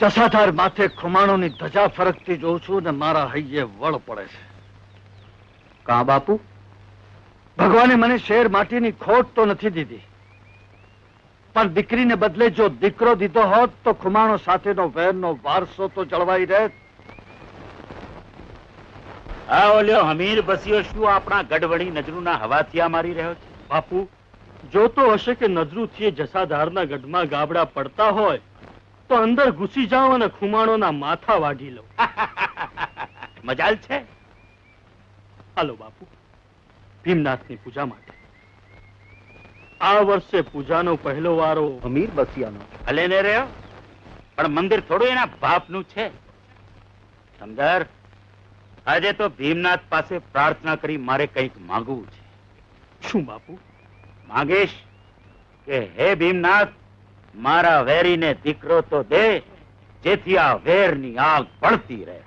જસાધાર માથે ખુમાણોની ધજા ફરકતી જોઉં છું ને મારા હૈયે વળ પડે છે. કા બાપુ? ભગવાને મને શેર માટીની ખોટ તો નથી દીધી, પણ દીકરીને બદલે જો દીકરો દીધો હોત તો ખુમાણો સાથેનો વેરનો વારસો તો જળવાઈ રહેત. આ ઓલ્યો હમીર બસ્યો શું આપણા ગઢવડી નજરૂના હવાથિયા મારી રહ્યો છે? બાપુ, જોતો હશે કે નજરૂથી જસાધારના ગઢમાં ગાબડા પડતા હોય તો અંદર ઘૂસી જાઓ અને ખુમાણોના માથા વાઢી લો. મજાલ છે. હાલો બાપુ, ભીમનાથની પૂજા માટે. આ વર્ષે પૂજાનો પહેલો વારો અમીર બસિયાનો. ભલે ને રહ્યો, પણ મંદિર થોડું એના બાપનું છે. સમજાર, આજે તો ભીમનાથ પાસે પ્રાર્થના કરી મારે કંઈક માંગવું છે. શું બાપુ? માંગીશ કે હે ભીમનાથ, મારા વેરીને દીકરો તો દે, જેથી આ વેરની આગ પડતી રહે.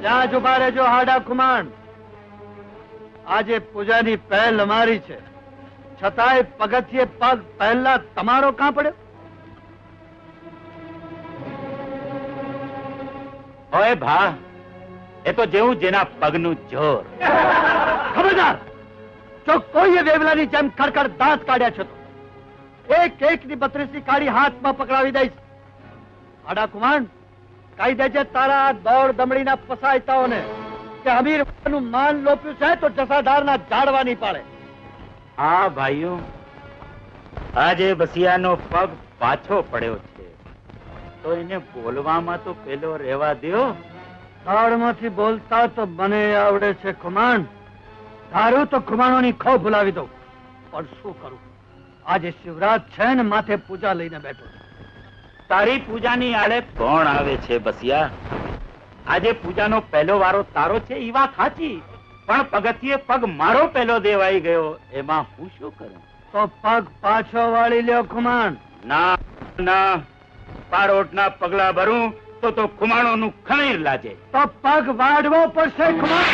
ત્યાં જ ઉભા રહેજો હાડા ખુમાણ. આજે પૂજાની પહેલ અમારી છે, છતાંય પગથિયે પગ પહેલા તમારો કાં પડ્યો? ઓય ભા, એ તો જેવું જેના પગનું જોર. ખબરદાર! જો કોઈએ વેવલાની જેમ ખડખડ દાંત કાઢ્યા છે તો એક એકની 32 કાઢી હાથમાં પકડાવી દઈશ. હાડા કુમાર, કહી દેજે તારા દોડ દમડીના પસાયતાઓને કે હમીરનું માન લોપ્યું છે તો જસાધારના જાડવાની પાડે. હા ભાઈઓ, આજે બસિયાનો પગ પાછો પડ્યો છે તો એને બોલવામાં તો પેલો રહેવા દ્યો. દાળમાંથી બોલતા તો મને આવડે છે ખુમાણ. ધારું તો ખુમાણોની ખો ભૂલાવી દઉં, પણ શું કરું? આજે શિવરાત છે ને માથે પૂજા લઈને બેઠો. તારી પૂજાની આડે કોણ આવે છે બસિયા? આજે પૂજાનો પહેલો વારો તારો છે ઈ વાત સાચી, પણ પગથિયે પગ મારો પહેલો દેવાઈ ગયો, એમાં હું શું કરું? તો પગ પાછો વાળી લ્યો ખુમાણ. ના ના, પારોટના પગલા ભરું તો ખુમાણોનું ખમીર લાજે. તો પગ વાળવો પડશે ખુમાણ.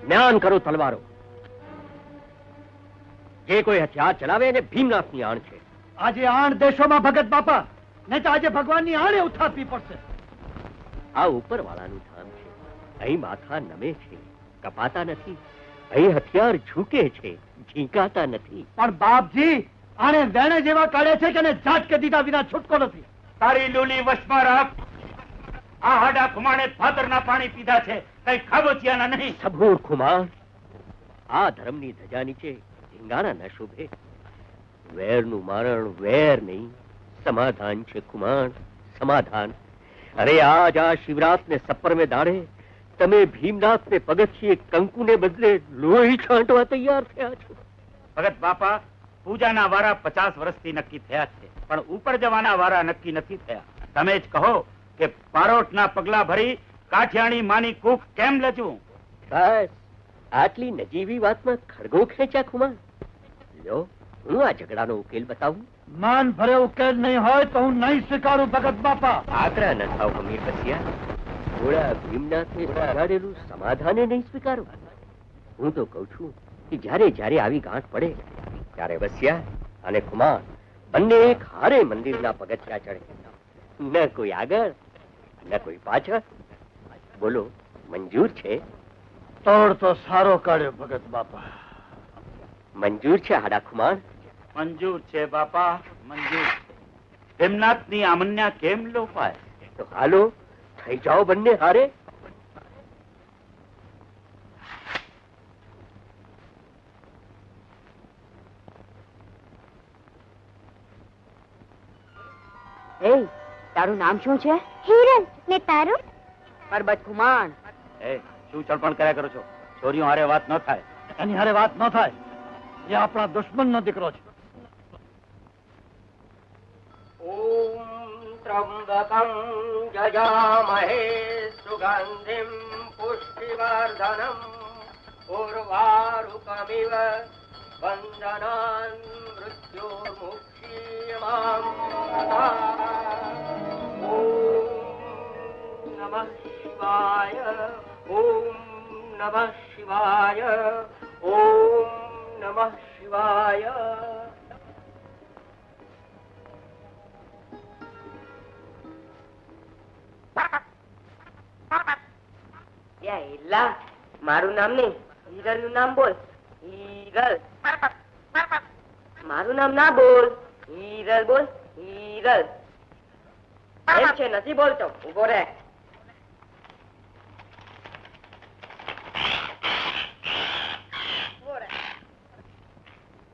જ્ઞાન કરો તલવારો. જે કોઈ હથિયાર ચલાવે એને ભીમનાથની આણ છે. આજે આણ દેશોમાં ભગત બાપા, નહીં તો આજે ભગવાનની આણે ઉઠાવવી પડશે. આ ઉપરવાળાનું ધામ છે. અહીં માથા નમે છે, કપાતા નથી. અહીં હથિયાર ઝૂકે છે, ઝીંકાતા નથી. પણ બાપજી, આણે વેણે જેવા કાઢે છે કે ઝાટકે દીધા વિના છૂટકો નથી. તારી લૂલી વશમાં રાખ. આ હાડા ખુમાણે ફાતરના પાણી પીધા છે, કઈ ખાબોચિયાના નહીં. સબૂર ખુમાર, આ ધર્મની ધજા નીચે ધીંગાણા ન શોભે. વેરનું મારણ વેર નહીં, સમાધાન છે ખુમાણ, સમાધાન. અરે આજ આ શિવરાતને સપરમે દાડે તમે ભીમનાથને પગથિયે કંકુને બદલે લોહી છાંટવા તૈયાર થયા છો. ભગત બાપા, પૂજાના વારા 50 વર્ષથી નક્કી થયા છે, પણ ઉપર જવાના વારા નક્કી નથી થયા. તમે જ કહો કે પારોટના પગલા ભરી કાઠિયાણી માની કૂખ કેમ લજું? બસ આટલી નજીવી વાતમાં ખડગો ખેંચ્યા ખુમાર. લ્યો, હું આ ઝઘડાનો ઉકેલ બતાવું. માન ભરે ઉકેલ નહીં હોય તો હું નહીં સ્વીકારું ભગત બાપા. આકરા ન થાવ હમીર બસિયા. થોડા ભીમનાથે બગાડેલું સમાધાને નહીં સ્વીકારવા. હું તો કઉ છું કે જ્યારે જ્યારે આવી ગાંઠ પડે ત્યારે બસિયા અને ખુમાર બંને એક હારે મંદિરના પગથિયા ચડે. ન કોઈ આગળ ન કોઈ પાછળ. બોલો, મંજૂર છે? તોડ તો સારો કાઢ્યો ભગત બાપા. મંજૂર છે હાડા ખુમાર? મંજૂર છે બાપા, મંજૂર છે. ભીમનાથની આમન્યા કેમ લોપાય? તો હાલો, થઈ જાઓ બંને હારે. એ તારું નામ શું છે? હિરલ. ને તારું? પરબત ખુમાણ. એ શું ચડપણ કર્યા કરો છો? છોરીઓ હારે વાત ન થાય. એની હારે વાત ન થાય. એ આપણા દુશ્મનનો દીકરો છે. त्र्यम्बकं यजामहे सुगन्धिं पुष्टिवर्धनम् उर्वारुकमिव बन्धनान् मृत्योर्मुक्षीयमाम् ॐ नमः शिवाय ॐ नमः शिवाय ॐ नमः शिवाय મારું નામ નહીં, હિરલ નું નામ બોલ. હિરલ. મારું નામ ના બોલ, હિરલ બોલ. હિરલ એમ છે, નથી બોલતો. ઉભો રહે.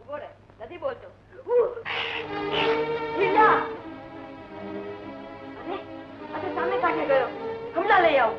ઉભો રહે, નથી બોલતો. હિરલા. અરે સામે કાઢે ગયો. હમણાં લઈ આવો.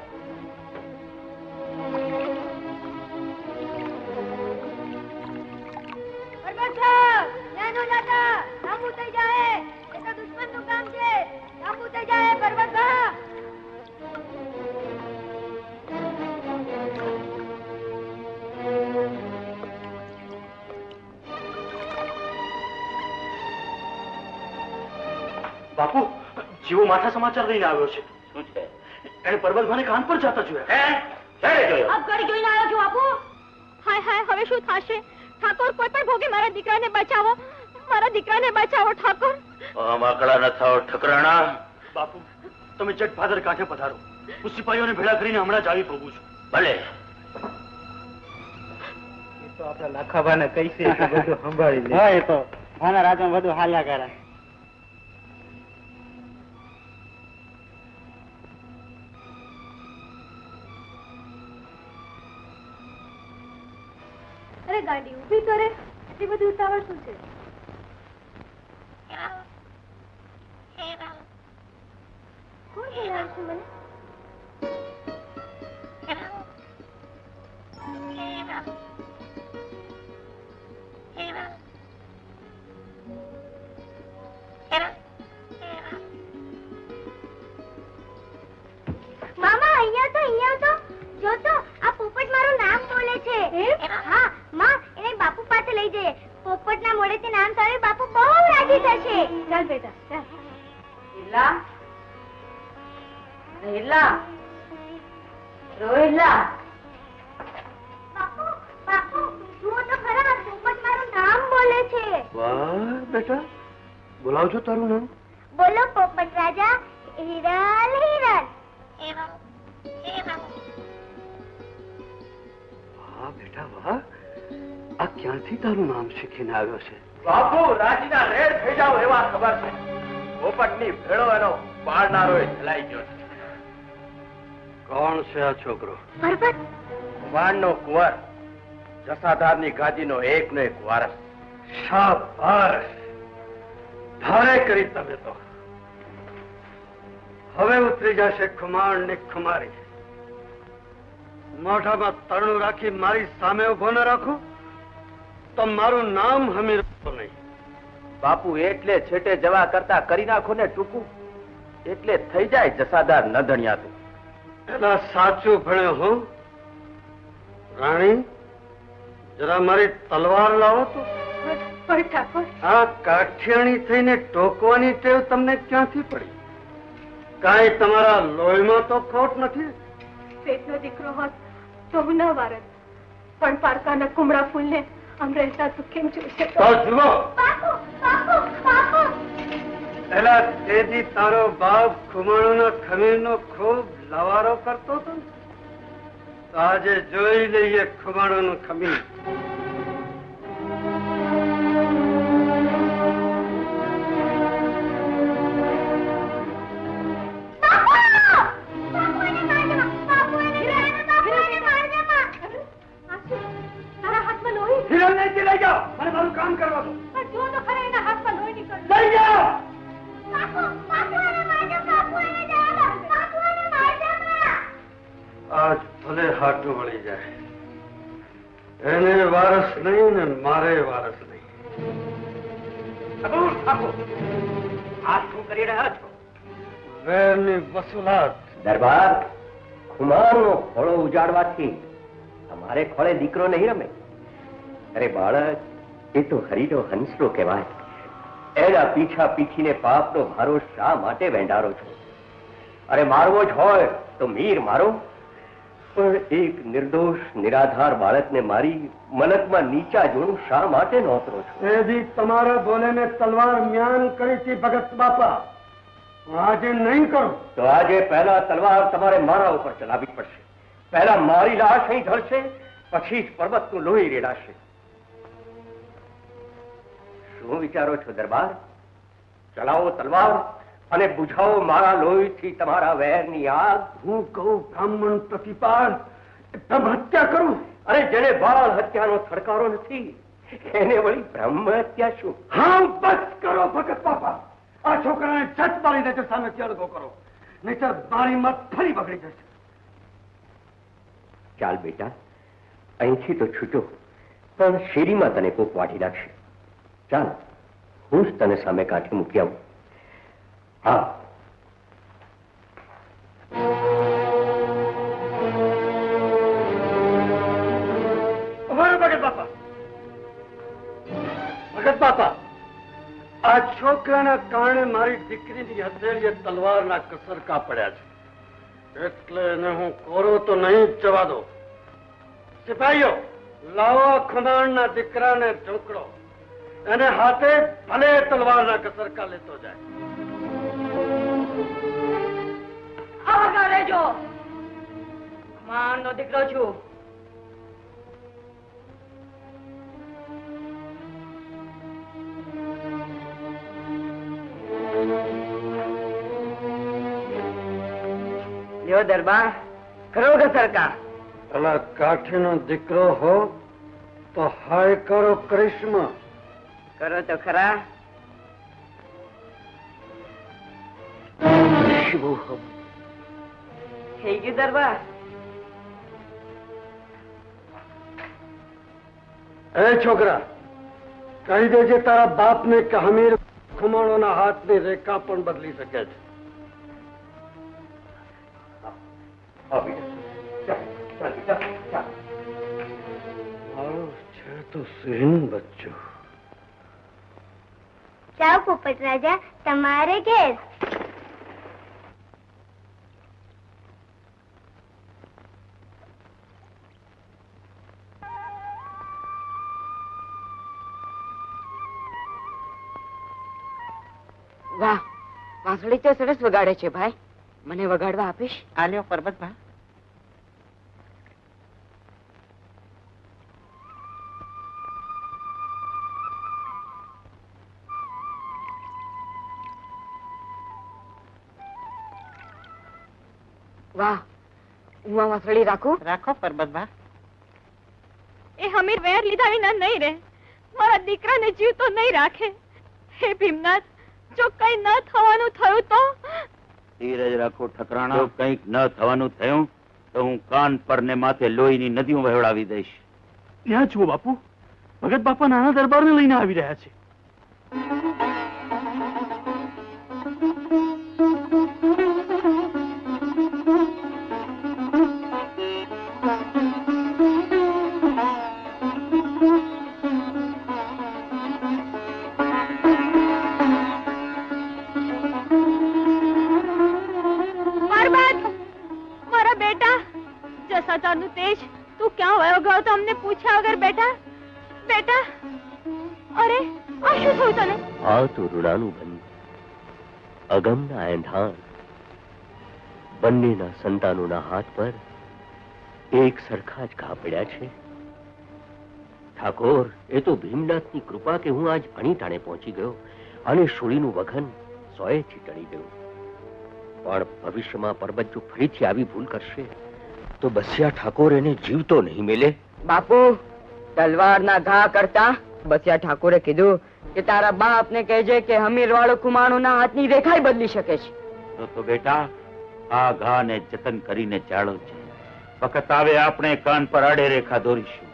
બાપુ, જીવો માઠા સમાચાર લઈને આવ્યો છે. શું છે? એને પર્વતભાઈને કાન પર જતા જોયા. ક્યારે જોયો? અબગડી જોઈને આવ્યો છું બાપુ. હાય હાય, હવે શું થશે? ઠાકોર, કોઈ પણ ભોગે મારા દીકરાને બચાવો. મારા દીકરાને બચાવો ઠાકોર. માકડા ન થાઓ ઠકરાણા. બાપુ, તમે જટ ભાદર કાંઠે પધારો. હું સિપાહીઓને ભેળા કરીને હમણાં જ આવી પહોંચું છું. ભલે. તો આપડે લાખાભાને કહીશે કે બધું સંભાળી લે. હા, એ તો આના રાજમાં બધું હાલ્યા કરે. અરે ગાડી ઊભી કરે, એટલી બધી ઉતાવળ શું છે? કોણ બોલાવે છે મને? મામા, અહીંયા તો જો તો આ પોપટ મારું નામ બોલે છે. હા માં, એને બાપુ પાસે લઈ જઈએ. પોપટના મોઢેથી નામ સાંભળી બાપુ બહુ રાજી થશે. ચાલ બેટા, ચાલ. હિરલા, હિરલા, રોહિલા. બાપુ, બાપુ, જુઓ તો ખરા, પોપટ મારું નામ બોલે છે. વાહ બેટા, બોલાવજો તારું નામ. બોલો પોપટ રાજા, હિરલ હિરલ. વાહ બેટા વાહ, આ ક્યાંથી તારું નામ શીખીને આવ્યો છે? બાપુ, રાજીના રેડ થઈ જાવ એવા ખબર છે. પોપટની ભેળો એનો પાડનારો ચલાઈ ગયો છે. કોણ છે આ છોકરો? પર્વત. કુમારનો કુંવર, જસાધારની ગાદીનો એકનો એક વારસ. શાબાશ, ધારે કરી તમે તો. હવે ઉતરી જશે ખુમાણ ને ખુમારી. મોઢામાં તરણું રાખી મારી સામે ઉભો ન રાખો તો મારું નામ હમીરતો નહીં. બાપુ, એટલે છેટે જવા કરતા કરી નાખો ને ટૂંકું, એટલે થઈ જાય જસાધાર ન ધણિયાતું. એલા સાચું ભણ્યો હું. રાણી, જરા મારી તલવાર લાવો તો. પણ ઠાકોર, આ કાઠિયાણી થઈને ટોકવાની ટેવ તમને ક્યાંથી પડી? કાંઈ તમારા લોહીમાં તો ખોટ નથી. પેટનો દીકરો હોત તો હું ન વારત, પણ પારકાના કુમળા ફૂલને આમ રહેતા તું કેમ જોશે? તો જુઓ, બાપુ, બાપુ, બાપુ. એલા તેજી તારો બાપ ખુમાણોના ખમીરનો ખૂબ લવારો કરતો હતો ને, તો આજે જોઈ લઈએ ખુમાણોનું ખમીર. હિરલ ને લઈ જાઓ, મને મારું કામ કરવા દો. જો તો ખરા, એના હાથમાં લોહી નીકળ્યું. લઈ જાઓ. બાપુ, બાપુ, એને મારજો, બાપુ, એને જાઓ, બાપુ, એને મારજો હમણાં. આજ ભલે હાટું વળી જાય, એને વારસ નહીં ને મારે વારસ નહીં. આ શું કરી રહ્યા છો? વેરની વસૂલાત. દરબાર, ખુમાણનો ખોળો ઉજાડવાથી તમારે ખોળે દીકરો નહીં રમે. અરે બાળક, એ તો હરિનો હંસલો કહેવાય. એના પીછા પીછીને પાપનો ભારો શા માટે વેંડારો છો? અરે મારવો જ હોય તો મીર મારો, પણ એક નિર્દોષ નિરાધાર બાળકને મારી મલકમાં નીચા જોડું શા માટે નોતરો છો? એજી તમારા બોલેને તલવાર મ્યાન કરી હતી ભગત બાપા. આજે નહીં કરું તો આજે પહેલા તલવાર તમારે મારા ઉપર ચલાવવી પડશે. પહેલા મારી લાશ અહીં ઢળશે, પછી જ પર્વતનું લોહી રેડાશે. શું વિચારો છો દરબાર? ચલાવો તલવાર અને બુઝાવો મારા લોહીથી તમારા વેરની આગ. હું કહું બ્રાહ્મણ પ્રતિપાલ બ્રહ્મ હત્યા કરું? અરે જેને બાળ હત્યાનો થડકારો નથી એને વળી બ્રહ્મ હત્યા શું? હા, બસ કરો ભગત બાપા. આ છોકરાને જત મારી દેજો, સામે ચડગો કરો, નહીતર મારી મત ફરી બગડી જશે. ચાલ બેટા, અહીંથી તો છૂટો, પણ શેરીમાં તને કોક વાઢી નાખશે. ચાલ, હું જ તને સામે કાંઠે મૂકી આવું. હા. ભગત બાપા, ભગત બાપા, આ છોકરાના કારણે મારી દીકરીની હથેળીએ તલવારના કસરકા પડ્યા છે, એટલે એને હું કોરો તો નહીં જ જવા દો. સિપાહીઓ, લાવો ખુમાણના દીકરાને ઢોકળો, એને હાથે ભલે તલવારના કસરકા લેતો જાય. આગળ રહેજો. ખુમાણનો દીકરો છું. લ્યો દરબાર, કરો કસરકા. અલા કાઠીનો દીકરો હો તો હાય કરો કરિશ્મા. કરો તો ખરા. થઈ ગયું દરબાર. એ છોકરા, કહી દેજે તારા બાપને કે હમીર ખુમાણોના હાથની રેખા પણ બદલી શકે છે. મારો છે તો સિંહ બચ્ચો. જાઓ પોપટ રાજા, તમારે ઘેર. વાહ, વાંસળી તો સરસ વગાડે છે ભાઈ. મને વગાડવા આપીશ? આલ્યો પર્વતભાઈ. વાહ, હું આ વાંસળી રાખું? રાખો પરબતભા. એ હમીર વેર લીધા વિના નહીં રહે. મારા દીકરાને જીવતો નહીં રાખે. હે ભીમનાથ, જો કઈ ન થવાનું થયું તો? ધીરજ રાખો ઠકરાણા. જો કંઈક ન થવાનું થયું તો હું કાન પર ને માથે લોહીની નદીઓ વહેવડાવી દઈશ. ત્યાં જુઓ બાપુ, ભગત બાપા નાના દરબારને લઈને આવી રહ્યા છે. તેજ, તું ક્યાં વયો ગયો તો અમને પૂછ્યા વગર? બેટા, બેટા, અરે આ શું થયું તને? આ તો રૂડાનું બંધ, અગમના એંધાણ. બંનેના સંતાનોના હાથ પર એક સરખા જ ઘા પડ્યા છે. ઠાકોર, એ તો ભીમનાથની કૃપા કે હું આજ અણી ટાણે પહોંચી ગયો અને શૂળીનું વખન 100થી ટળી ગયું. પણ ભવિષ્યમાં પરબત જો ફરીથી આવી ભૂલ કરશે તો બસિયા ઠાકોર એને જીવતો નહીં મેલે. બાપુ, તલવારના ઘા કરતા બસિયા ઠાકોરે કીધું કે તારા બાપને કહેજે કે હમીર વાળો ખુમાણોના હાથની રેખાય બદલી શકે છે. તો બેટા, આ ઘાને જતન કરીને ચાળો છે. વખત આવે આપણે કાન પર આડે રેખા દોરીશું.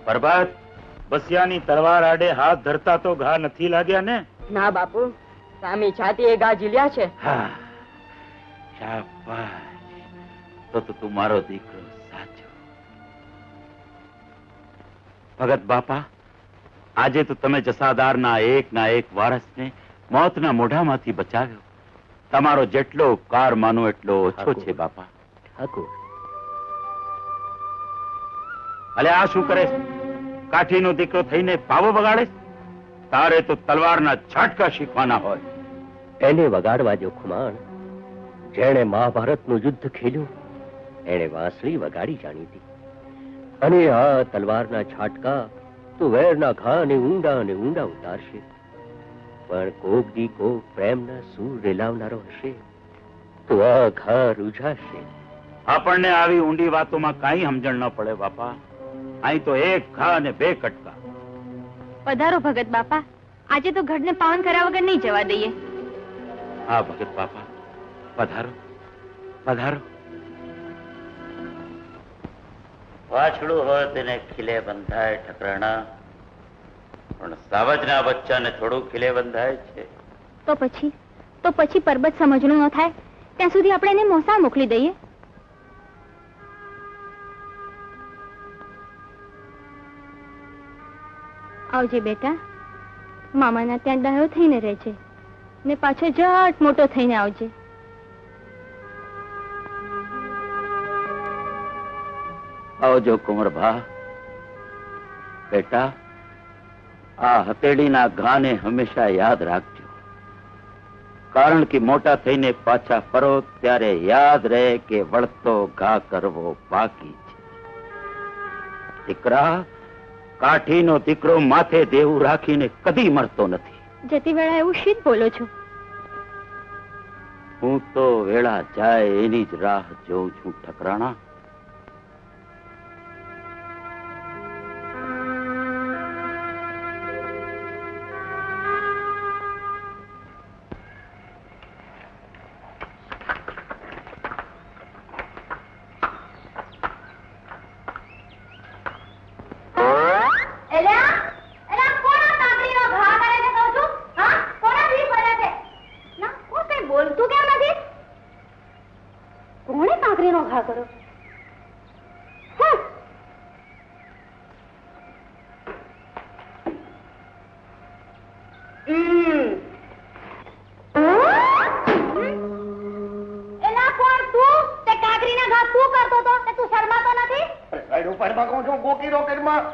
પરબત, બસિયાની તલવાર આડે હાથ ધરતા તો ઘા નથી લાગ્યા ને? ના બાપુ, સામી છાતી એ ઘા ઝીલ્યા છે. હા, શાબાશ. તો તું મારો દીકરો સાચો. ભગત બાપા, આજે તો તમે જસાદારના એકના એક વારસને મોતના મોઢામાંથી બચાવ્યો. તમારો જેટલો ઉપકાર માનો એટલો ઓછો છે બાપા. ઠાકોર, અલે આ શું કરે છે? કાઠીનો દીકરો થઈને પાવો બગાડે છે? તારે તો તલવારના ઝાટકા શીખવાના હોય. એને વગાડવા જો ખુમાણ. જેણે મહાભારતનું યુદ્ધ ખેલ્યું એણે વાંસળી વગાડી જાણી હતી. અને આ તલવારના છાટકા તો વેરના ઘાને ઊંડા અને ઊંડા ઉતારશે. પણ કોક દી કોક પ્રેમના સૂર રેલાવનારો હશે તો આ ઘા રૂઝાશે. આપણને આવી ઊંડી વાતોમાં કાંઈ સમજણ ન પડે બાપા. અહીં તો એક ઘા અને બે કટકા. પધારો ભગત બાપા, આજે તો ઘડને પાવન કર્યા વગર નહીં જવા દઈએ. હા ભગત બાપા, પધારો પધારો. વાછડું હોય તેને ખીલે બંધાય ઠકરાણા, પણ સાવજના બચ્ચાને થોડું ખીલે બંધાય છે. તો પછી પરબત સમજણું ન થાય ત્યાં સુધી આપણે એને મોસા મોકલી દઈએ. આવજે બેટા, મામાના ત્યાં ડાયો થઈને રહેજે ને પાછો જટ મોટો થઈને આવજે. આવજો કુંવરભા. બેટા, આ હથેળીના ઘાને હંમેશા યાદ રાખજો, કારણ કે મોટા થઈને પાછા ફરો ત્યારે યાદ રહે કે વળતો ઘા કરવો બાકી છે. દીકરા, કાઠીનો દીકરો માથે દેવું રાખીને કદી મરતો નથી. જતી વેળા એવું શીત બોલો છો? હું તો વેળા જાય એની જ રાહ જોઉં છું ઠકરાણા.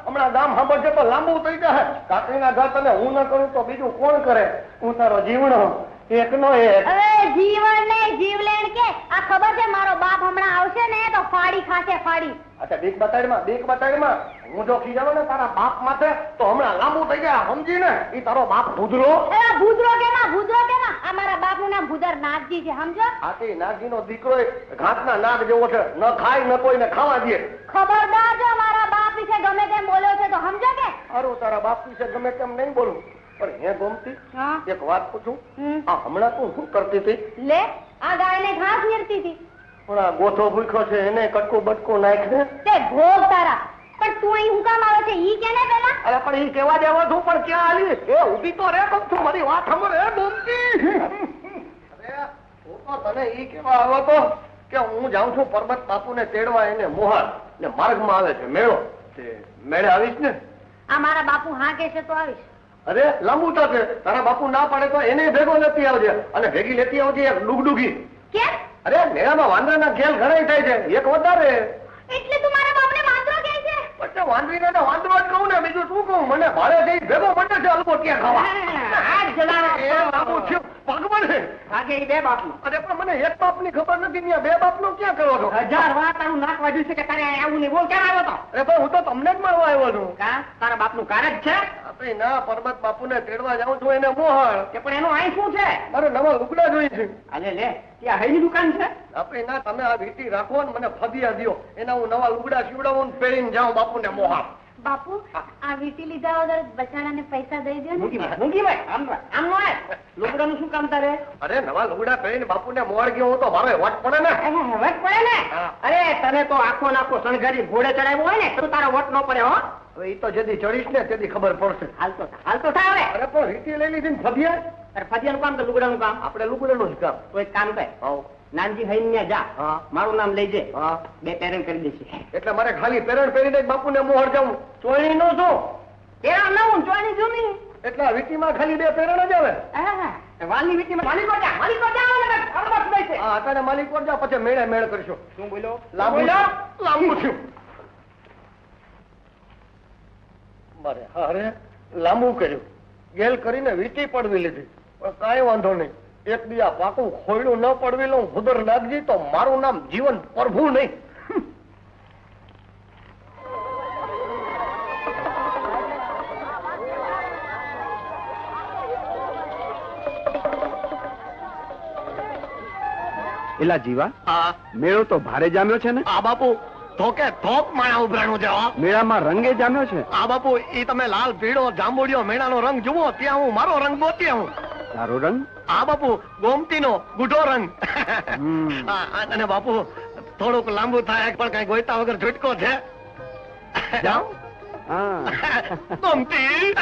હમણાં ગામ સાંભળશે તો લાંબુ થઈ જાય. કાકરીના ઘર તને હું ન કરું તો બીજું કોણ કરે? હું તારો જીવણો એકનો એક. જીવન ને જીવલેણ કે આ ખબર છે મારો બાપ હમણાં આવશે ને તો ફાડી ખાશે ફાડી. અચ્છા, બીક બતાડમાં હું જો ખીજાવો ને તારા બાપ માથે તો હમણાં લાંબુ થઈ જાય, સમજી ને? ઈ તારો બાપ ભૂદરો. ભૂદરો કેમાં આ મારા બાપનું નામ ભૂદર નાગજી છે, સમજો? આ તે નાગજીનો દીકરો ઘાટના નાગ જેવો છે, ન ખાય ન કોઈને ખાવા દે. ખબરદાર જો મારા બાપ વિશે ગમે તેમ બોલ્યો છે તો સમજો કે? સારું, તારા બાપ વિશે ગમે તેમ નહીં બોલું, પણ હે ગોમતી, એક વાત પૂછું? આ હમણાં તું શું કરતી હતી? લે, આ ગાયને ઘાસ નીરતી હતી. પણ આ ગોથો ભૂખ્યો છે એને કટકું બટકું નાખ ને. તે ભોગ તારા. પણ તું અહીં હું કામ આવે છે ઈ કે ને પેલા? અરે પણ ઈ કેવા દેવો છું, પણ ક્યાં આલી? એ ઊભી તો રે, તું મારી વાત સાંભળ. એ ગોમતી, અરે હું તો તને ઈ કેવા આવ્યો તો કે હું જાઉં છું પરબત બાપુને તેડવા, એને મોહાર ને માર્ગમાં આવે છે મેળો. તે મેળે આવીશ ને? આ મારા બાપુ હા કે છે તો આવીશ. અરે લાંબુ થશે, તારા બાપુ ના પાડે તો એને ભેગો લેતી આવજે, અને ભેગી લેતી આવજે એક ડુગડુગી. કેમ? અરે મેળામાં વાંદરાના ખેલ ઘણા થાય છે, એક વધારે. એટલે તું મારા બાપને વાંદરો કહે છે? પછી વાંદરીને તો વાંદરો જ કહું ને, બીજું શું કહું? મને ભાડે જઈ ભેગો પડે છે અલગો ત્યાં ખાવા. ભગવાન ભાગે ઈ બે બાપનું. અરે પણ મને એક બાપની ખબર નથી, ત્યાં બે બાપનો ક્યાં કરો છો? 1000 વાર તારું નાક વાગ્યું છે કે તારે આવું નહીં. બોલ, ક્યાં આવ્યો તો? અરે પણ હું તો તમને જ મળવા આવ્યો છું. કા તારા બાપનું કાર જ છે? આપણે ના પરબત બાપુને તેડવા જાઉં છું, એને મોહળ. કે પણ એનું અહીં શું છે? મારે નવા લુગડા જોઈએ છે. અલે લે, ત્યાં હઈની દુકાન છે? આપણે ના, તમે આ વીટી રાખો ને મને ફદિયા દ્યો, એના હું નવા લુગડા સીવડાવું ને પહેરીને જાઉં બાપુને મોહાળ. બાપુ, આ વીટી લીધા વગર બચાડાને પૈસા દઈ દો ને. મૂંગી ભાઈ, આમ નો આય. લુગડાનું શું કામ તારે? અરે નવા લુગડા પહેરીને બાપુને મોહાળ ગયો હું તો મારે વટ પડે ને. વટ પડે ને? અરે તને તો આખો નાખો શણગારી ઘોડે ચડાવ્યો હોય ને તો તારો વટ ન પડે. હો હવે ઈ તો જેથી ચડીશ ને તેથી ખબર પડશે. હાલ તો થાય હવે. અરે પણ વીટી લઈ લીધી ને ફદિયા? અરે ફદિયાનું કામ કે લુગડાનું કામ? આપણે લુગડાનું જ કામ. તો એક કામ કર, નાનજી હઈને જા, મારું નામ લઈ જે, બે પેરણ કરી દેશે. એટલે મારે ખાલી પેરણ પહેરીને જ બાપુને મોહર જાઉં? ચોયણી નો શું? પેરણ ના હું ચોયણી છું નહીં. એટલે આ વીટીમાં ખાલી 2 પેરણ જ આવે? વાલની વીટીમાં માલિકો જા હા, અત્યારે માલિક પર જાઓ, પછી મેળે મેળ કરશો. શું બોલ્યો? લાંબુ થયું મારે. અરે લાંબુ કર્યું, ગેલ કરીને વીટી પડવી લીધી, પણ કાંઈ વાંધો નહીં. એક દી આ પાકું ખોયડું ન પડવી લઉં ખુદર નાગજી તો મારું નામ જીવન પ્રભુ નહીં. એલા જીવા, મેળો તો ભારે જામ્યો છે ને? આ બાપુ ધોકે ધોક માણા ઉભરાણું છે. મેળામાં રંગે જામ્યો છે? આ બાપુ ઈ તમે લાલ પીળો જાંબુડિયો મેણાનો રંગ જુઓ, ત્યાં હું મારો રંગ ગોતી આવું. તારો રંગ? આ બાપુ ગોમતીનો ગુઢો રંગ. અને બાપુ થોડુંક લાંબુ થાય પણ કઈ ગોઈતા વગર છૂટકો છે. જાઓ. હા. ગોમતી.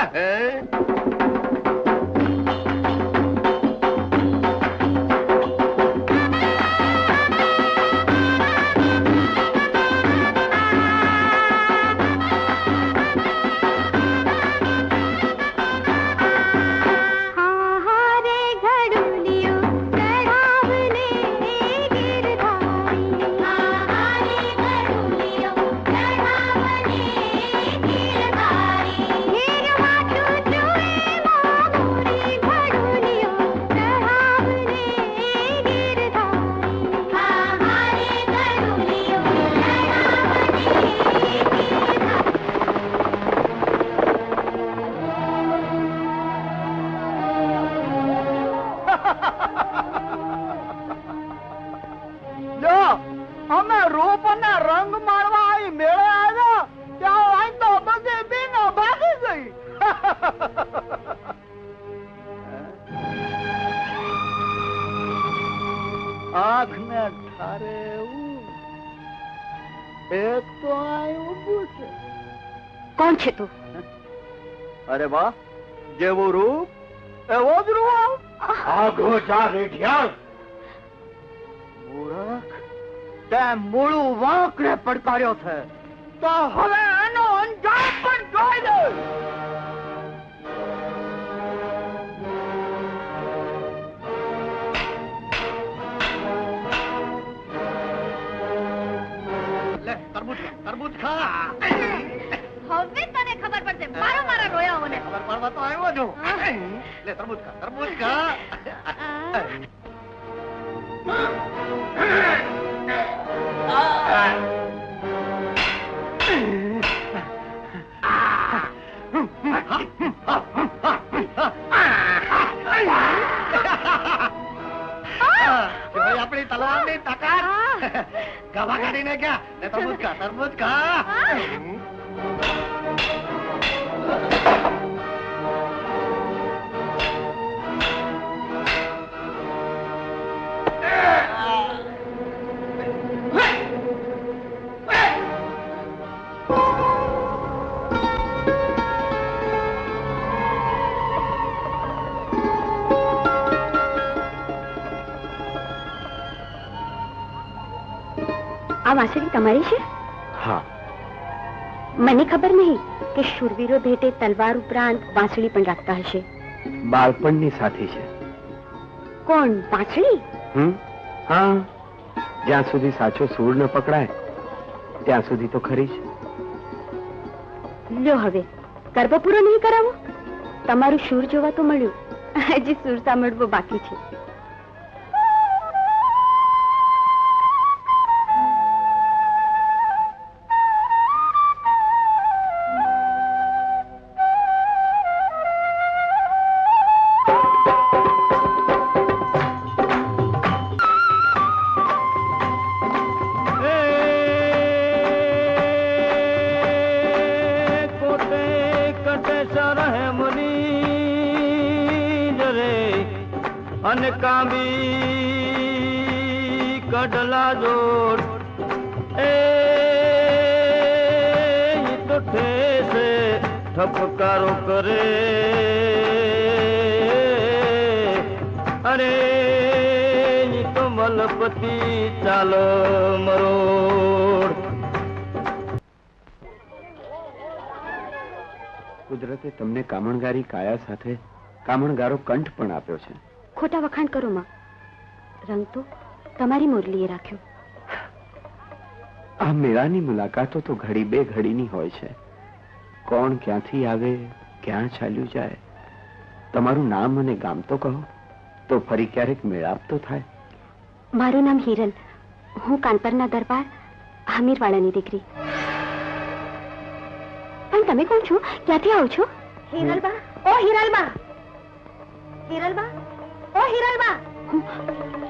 અમે રૂપ અને રંગ માણવા અહીં મેળે આવ્યા, ત્યાં અહીં તો બધી બીનો ભાગી ગઈ. આંખ ને ઠારે એવું એક તો અહીં ઊભું છે. કોણ છે તું? અરે વાહ, જેવું રૂપ એવો જ રૂપ. આગો જા રેઢિયાળ. મૂર્ખ, તે મૂળું વાંકને પડકાર્યો છે, તો હવે એનો અંજામ પણ જોઈ દે. લે તરબૂચ ખા. હવે તને ખબર પડશે મારા રોયાઓને. ખબર પડવા તો આવ્યો છું. લે તરબૂચ ખા. આપણી તલવારની તાકાત ગભા કાઢીને ક્યાં? તરબૂચ ખા. આ વાંસળી તમારી છે? હા. મને ખબર નહીં કે શૂરવીરો ભેટે તલવાર ઉપરાંત વાંસળી પણ રાખતા હશે. બાળપણની સાથી છે. કોણ? વાંસળી? હા, જ્યાં સુધી સાચો સૂર ન પકડાય ત્યાં સુધી તો ખરી જ. લ્યો હવે ગરબો પૂરો નહીં કરાવો? તમારું સૂર જોવા તો મળ્યું, હજી સૂર સાંભળવો બાકી છે. અને કાંબી કડલા જોડ એ તો ઠેસે ઠપકારો કરે. અરે તો મલપ નથી ચાલો મરોડ. કુદરતે તમને કામણગારી કાયા સાથે કામણગારો કંઠ પણ આપ્યો છે. ખોટા વખાણ કરો માં. રંગ તો તમારી મુરલીએ રાખ્યો. આ મેળાની મુલાકાતો તો ઘડી બે ઘડીની હોય છે. કોણ ક્યાંથી આવે, ક્યાં ચાલ્યું જાય. તમારું નામ અને ગામ તો કહો, તો ફરી ક્યારેક મેળાપ તો થાય. મારું નામ હિરલ. હું કાનપરના દરબાર હમીરવાળાની દીકરી. પણ તમે કોણ છો? ક્યાંથી આવો છો? હિરલબા, ઓ હિરલબા, હિરલબા, ઓ હિરલબા.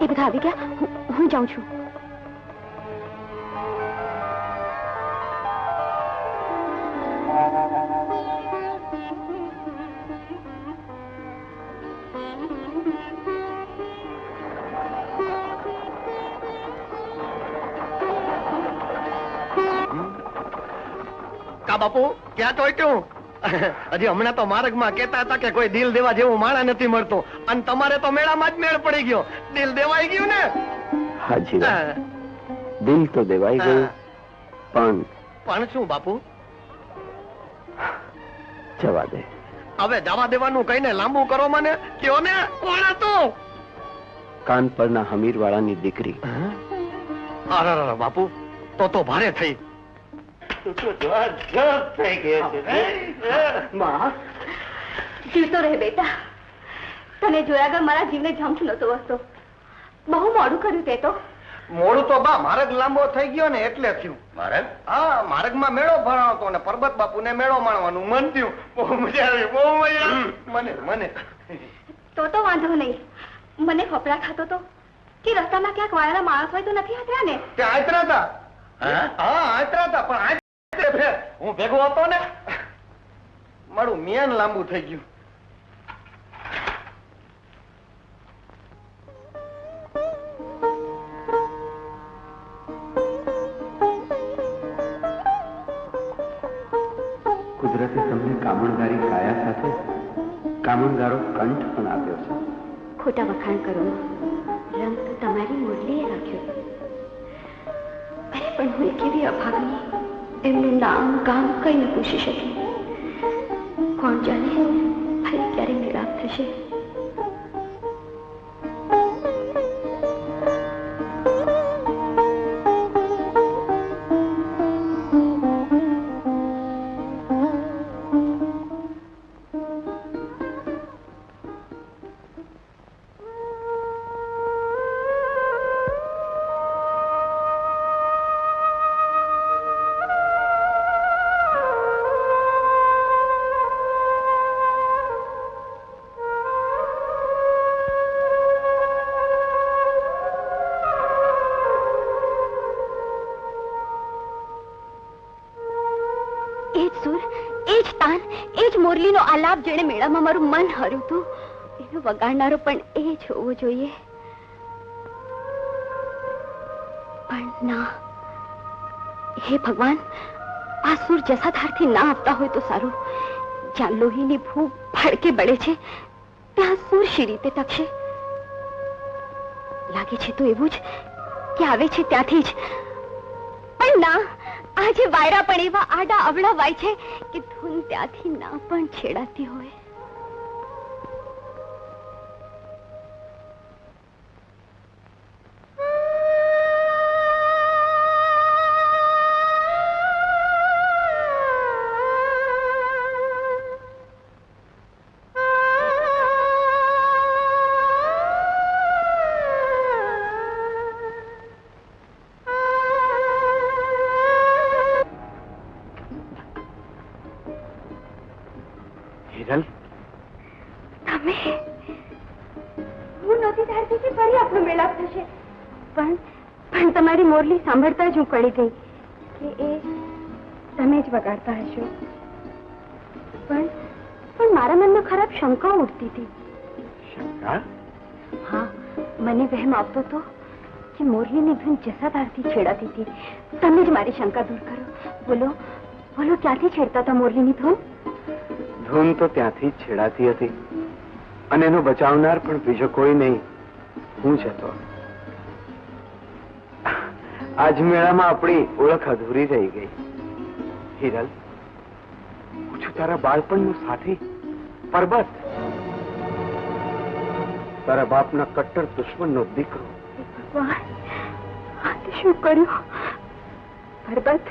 એ બધા આવી ગયા. હું જાઉં છું. કા બાપુ ક્યાં ચોટ્યું? હજી હમણાં તો માર્ગમાં કહેતા હતા કે કોઈ દિલ દેવા જેવું માણા નથી મળતું, અને તમારે તો મેળામાં જ મેળ પડી ગયો. દિલ દેવાઈ ગયું ને? હાજી, દિલ તો દેવાઈ ગયું, પણ શું બાપુ? જવા દે. હવે જવા દેવાનું કહીને લાંબુ કરો મને. કયો ને કોણ હતું? કાન પરના હમીરવાળાની દીકરી. અરે બાપુ, તો ભારે થઈ. જીવતો રહે બેટા. તને જોયા વગર મારા જીવને જંપ નતો વસતો. બહુ મોડું કર્યું તે તો. મોડું તો બા માર્ગ લાંબો થઈ ગયો ને એટલે થયું. મારે હા, માર્ગમાં મેળો ભરાવતો ને પરબત બાપુને મેળો માણવાનું મન થયું. બહુ મજા આવી, બહુ મજા મને. તો વાંધો નહીં. મને ફફડા ખાતો તો કે રસ્તામાં ક્યાંક વાળાના માણસ હોય તો નથી હાથ્યા ને? ત્યાં આતરા હતા. હા, આતરા હતા, પણ હું ભેગો હતો ને, મારું મિયાન લાંબુ થઈ ગયું. કુદરતે તમને કામણગારી કાયા સાથે કામણગારો કંઠ પણ આપ્યો છે. ખોટા વખાણ કરો. રંગ તો તમારી મુરલીએ રાખ્યો. અરે પણ હું કેવી અભાગની. એમનું નામ ગામ કઈ ન પૂછી શકી. કોણ જાણે ફરી ક્યારે મેળાપ થશે. મુરલીનો આલાપ જેણે મેળામાં મારું મન હર્યું હતું, એનો વગાડનારો પણ એ જ હોવો જોઈએ. પણ ના, હે ભગવાન, આ સુર જસાધારથી ના આપતા હોય તો સારું. જ્યાં લોહીની ભૂખ ભડકે બળે છે ત્યાં સુર શી રીતે ટકશે? લાગે છે તો એવું જ કે આવે છે ત્યાંથી જ. પણ ના, આજે વાયરા પણ એવા આડા અવળા વાય છે કે ધૂન ત્યાંથી ના પણ છેડાતી હોય. તમે, હું નહોતી ધારતી કે ફરી આપણો મેળાપ થશે, પણ તમારી મોરલી સાંભળતા જ હું પડી ગઈ કે એ તમે જ વગાડતા હશો. પણ મારા મનમાં ખરાબ શંકા ઉઠતી હતી. શંકા? હા, મને વહેમ આવતો હતો કે મોરલીની ધૂન જસાધારથી છેડાતી હતી. તમે જ મારી શંકા દૂર કરો. બોલો બોલો, ક્યાંથી છેડતા હતા મોરલીની ધૂન? ધૂન તો ત્યાંથી જ છેડાતી હતી, અને એનો બચાવનાર પણ બીજો કોઈ નહીં, હું જ હતો. આજ મેળામાં આપણી ઓળખ અધૂરી રહી ગઈ. હિરલ, હું છું તારા બાળપણનો સાથી પરબત, તારા બાપના કટ્ટર દુશ્મનનો દીકરો. ભગવાન, શું કર્યું? પરબત,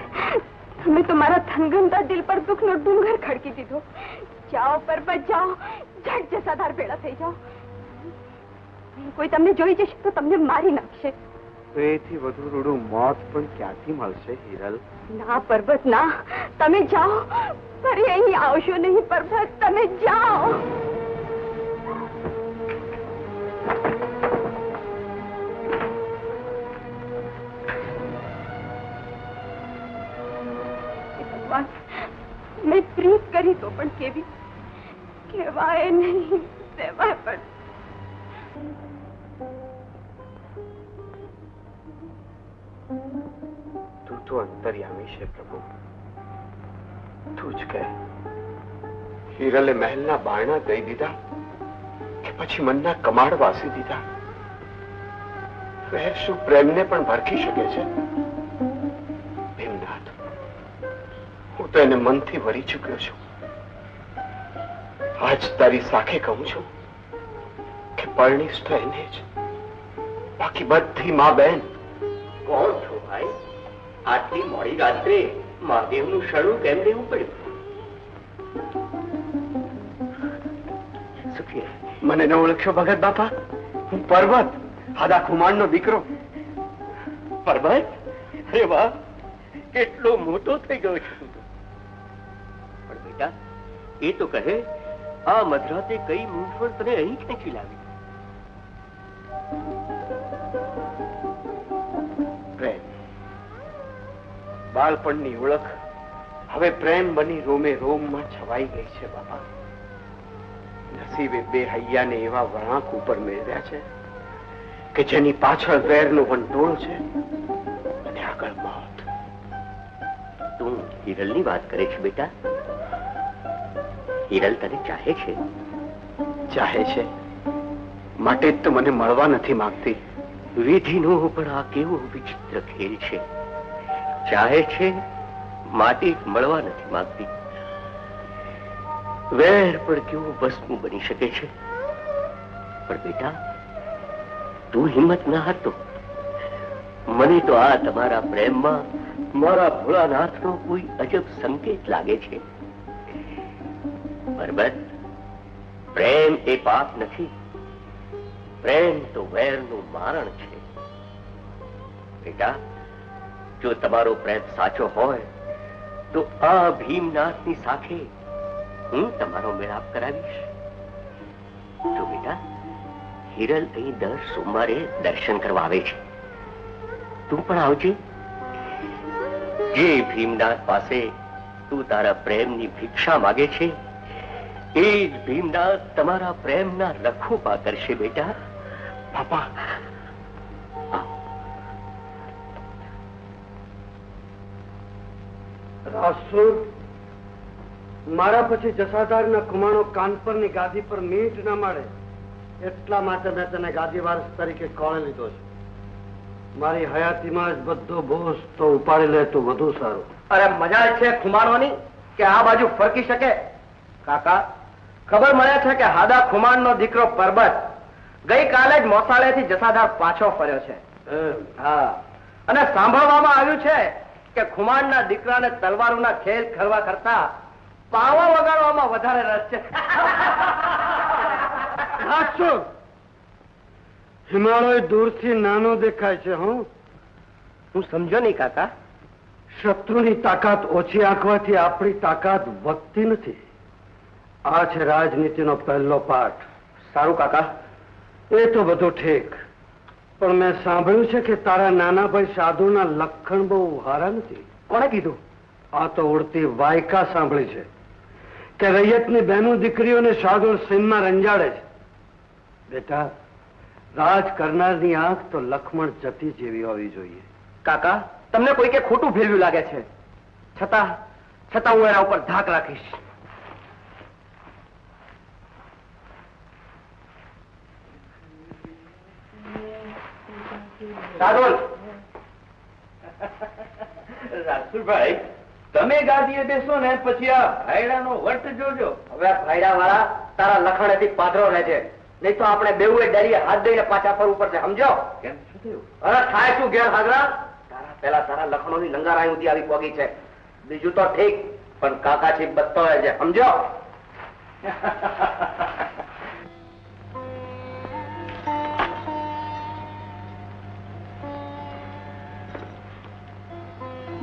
તમે તો મારા થનગનતા દિલ પર દુઃખનો ડુંગર ખડકી દીધો. જાઓ પરબત, જાઓ, ઝટ જસાધાર ભેળા થઈ જાઓ. કોઈ તમને જોઈ જશે તો તમને મારી નાખશે. એથી વધુ રૂડું મોત પણ ક્યાંથી મળશે હિરલ? ના પરબત, ના, તમે જાઓ. ફરી અહીં આવશો નહીં પરબત, તમે જાઓ. ભગવાન, મેં પ્રીત કરી તો પણ કેવી, કહેવાય નહીં, સેવાય પણ. તું તો અંતર્યામી છે પ્રભુ, તું જ કહે. હિરલે મહેલના બારણા દઈ દીધા કે પછી મનના કમાડ વાસી દીધા? વેર શું પ્રેમને પણ ભરખી શકે છે? ભીમનાથ, હું તો એને મનથી વરી ચૂક્યો છું. આજ તારી સાખે કહું છું કે પરણીશ તો એને જ, બાકી બધી મા બહેન. કોણ છો ભાઈ? આટલી મોડી રાત્રે મહાદેવનું શરણું કેમ લેવું પડ્યું? સુખી, મને ન ઓળખશો ભગત બાપા? હું પર્વત, હાદા ખુમાણનો દીકરો. પરબત, અરે વાહ, કેટલો મોટો થઈ ગયો છે તું તો. પણ બેટા, એ તો કહે, આ મધરાતે કઈ મૂંઝવણ તને અહીં ખેંચી લાવી? પ્રેમ, બાળપણની ઓળખ હવે પ્રેમ બની રોમે રોમમાં છવાઈ ગઈ છે બાપા. નસીબે બે હૈયાને એવા વળાંક ઉપર મેળવ્યા છે કે જેની પાછળ વેરનું વંટોળ છે અને આગળ મોત. તું હિરલની વાત કરે છે બેટા? હિરલ તને ચાહે છે? ચાહે છે માટે જ તો મને મળવા નથી માંગતી. વિધિનો પણ આ કેવો વિચિત્ર ખેલ છે. ચાહે છે માટે જ મળવા નથી માંગતી. વેર પણ કેવું ભસ્મ બની શકે છે. પણ બેટા, તું હિંમત ના હતો. મને તો આ તમારા પ્રેમમાં મારા ભોળાનાથનો કોઈ અજબ સંકેત લાગે છે. પરબત, પ્રેમ એ પાપ નથી. પ્રેમ તો વેરનું મારણ છે. બેટા, જો તમારો પ્રેમ સાચો હોય તો આ ભીમનાથની સાથે હું તમારો મેળાપ કરાવીશ. જો બેટા, હિરલ અહીં દર સોમવારે દર્શન કરવા આવે છે. તું પણ આવજે. જે ભીમનાથ પાસે તું તારા પ્રેમની ભિક્ષા માગે છે, એ જ ભીમનાથ તમારા પ્રેમના રખોપા કરશે બેટા. બાપા, રાસુર, મારા પછી જસાધારના કુમાણો કાનપરની ગાદી પર મીઠ ના મળે એટલા માટે મેં તને ગાદી વારસ તરીકે કોણે લીધો છે. મારી હયાતીમાં જ બધો બોજ તો ઉપાડી લે તો વધુ સારું. અરે મજા છે ખુમાણવાની કે આ બાજુ ફરકી શકે? કાકા, ખબર મળે છે કે હાદા ખુમાણનો દીકરો પરબત ગઈકાલે જ મોસાળેથી જસાધાર પાછો ફર્યો છે. હા, અને સાંભળવામાં આવ્યું છે કે ખુમાણના દીકરાને તલવારોના ખેલ ખેલવા કરતા પાવા વગાડવામાં વધારે રસ છે. હિમાલય દૂરથી નાનો દેખાય છે. હું સમજો નહીં કાકા. શત્રુની તાકાત ઓછી આંકવાથી આપણી તાકાત વધતી નથી. આ છે રાજનીતિનો પહેલો પાઠ. સારું કાકા. એ તો બધું ઠીક, પણ મેં સાંભળ્યું છે કે તારા નાના ભાઈ સાધુના લક્ષણ બહુ સારા નથી. કોણે કીધું? આ તો ઉડતી વાયકા સાંભળી છે કે રૈયતની બહેનો દીકરીઓને સાધુ સીમમાં રંજાડે છે. બેટા, રાજ કરનારની આંખ તો લક્ષ્મણ જતી જેવી હોવી જોઈએ. કાકા, તમને કોઈકે ખોટું ફેરવ્યું લાગે છે. છતાં હું એના ઉપર ધાક રાખીશ. સાધુલ, ઠાકુરભાઈ, તમે ગાદીએ બેસો ને પછી આ ભાયડાનો વટ જોજો. હવે આ ભાઈડા વાળા તારા લખણેથી પાથરો રહે છે, નહીં તો આપણે બેઉએ ડરીએ હાથ દઈને પાછા ફરવું પડશે, સમજો? કેમ શું થયું? અરે થાય શું ઘેર હાજરા? પેલા તારા લખણોની લંગારાઈ સુધી આવી પોગી છે. બીજું તો ઠીક, પણ કાકાથી બચતો રહે છે, સમજો?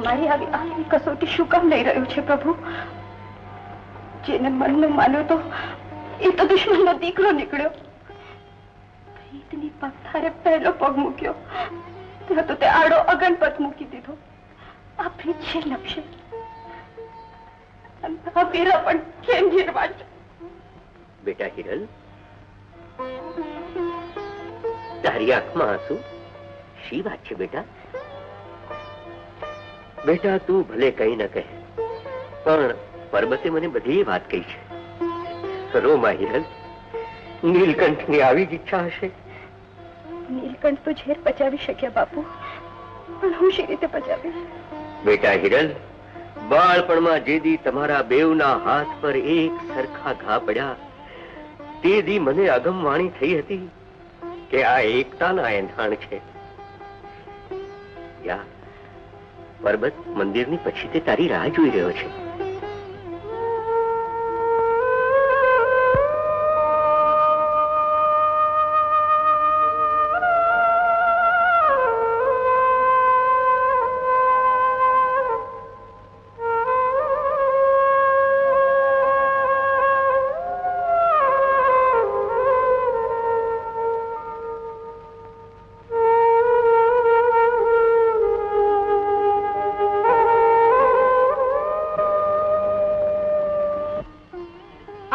મારી આવી આખરી કસોટી શું કામ લઈ રહ્યું છે પ્રભુ? જેને મનનું માન્યું તો એ તો દુશ્મનનો દીકરો નીકળ્યો. પ્રીતની પગથારે પહેલો પગ મૂક્યો ત્યાં તો તે આડો અગણપત મૂકી દીધો. આ પ્રીત છે નકશે, આ વીરા પણ કેમ નિર્વાચ? બેટા હિરલ, તારી આંખમાં આંસુ શી વાત છે બેટા? બેટા તું ભલે કઈ ન કહે, પણ પરબતે મને બધી વાત કહી છે. રોમા હિરલ, નીલકંઠની આવી જ ઈચ્છા હશે. નીલકંઠ તો ઝેર પચાવી શક્યા બાપુ, પણ હું શી રીતે પચાવીશ? બેટા હિરલ, બાળપણમાં જે દી તમારા બેવના હાથ પર એક સરખા ઘા પડ્યા, તે દી મને અગમવાણી થઈ હતી કે આ એકતાના એંધાણ છે. યા પરબત મંદિરની પછી તે તારી રાહ જોઈ રહ્યો છે.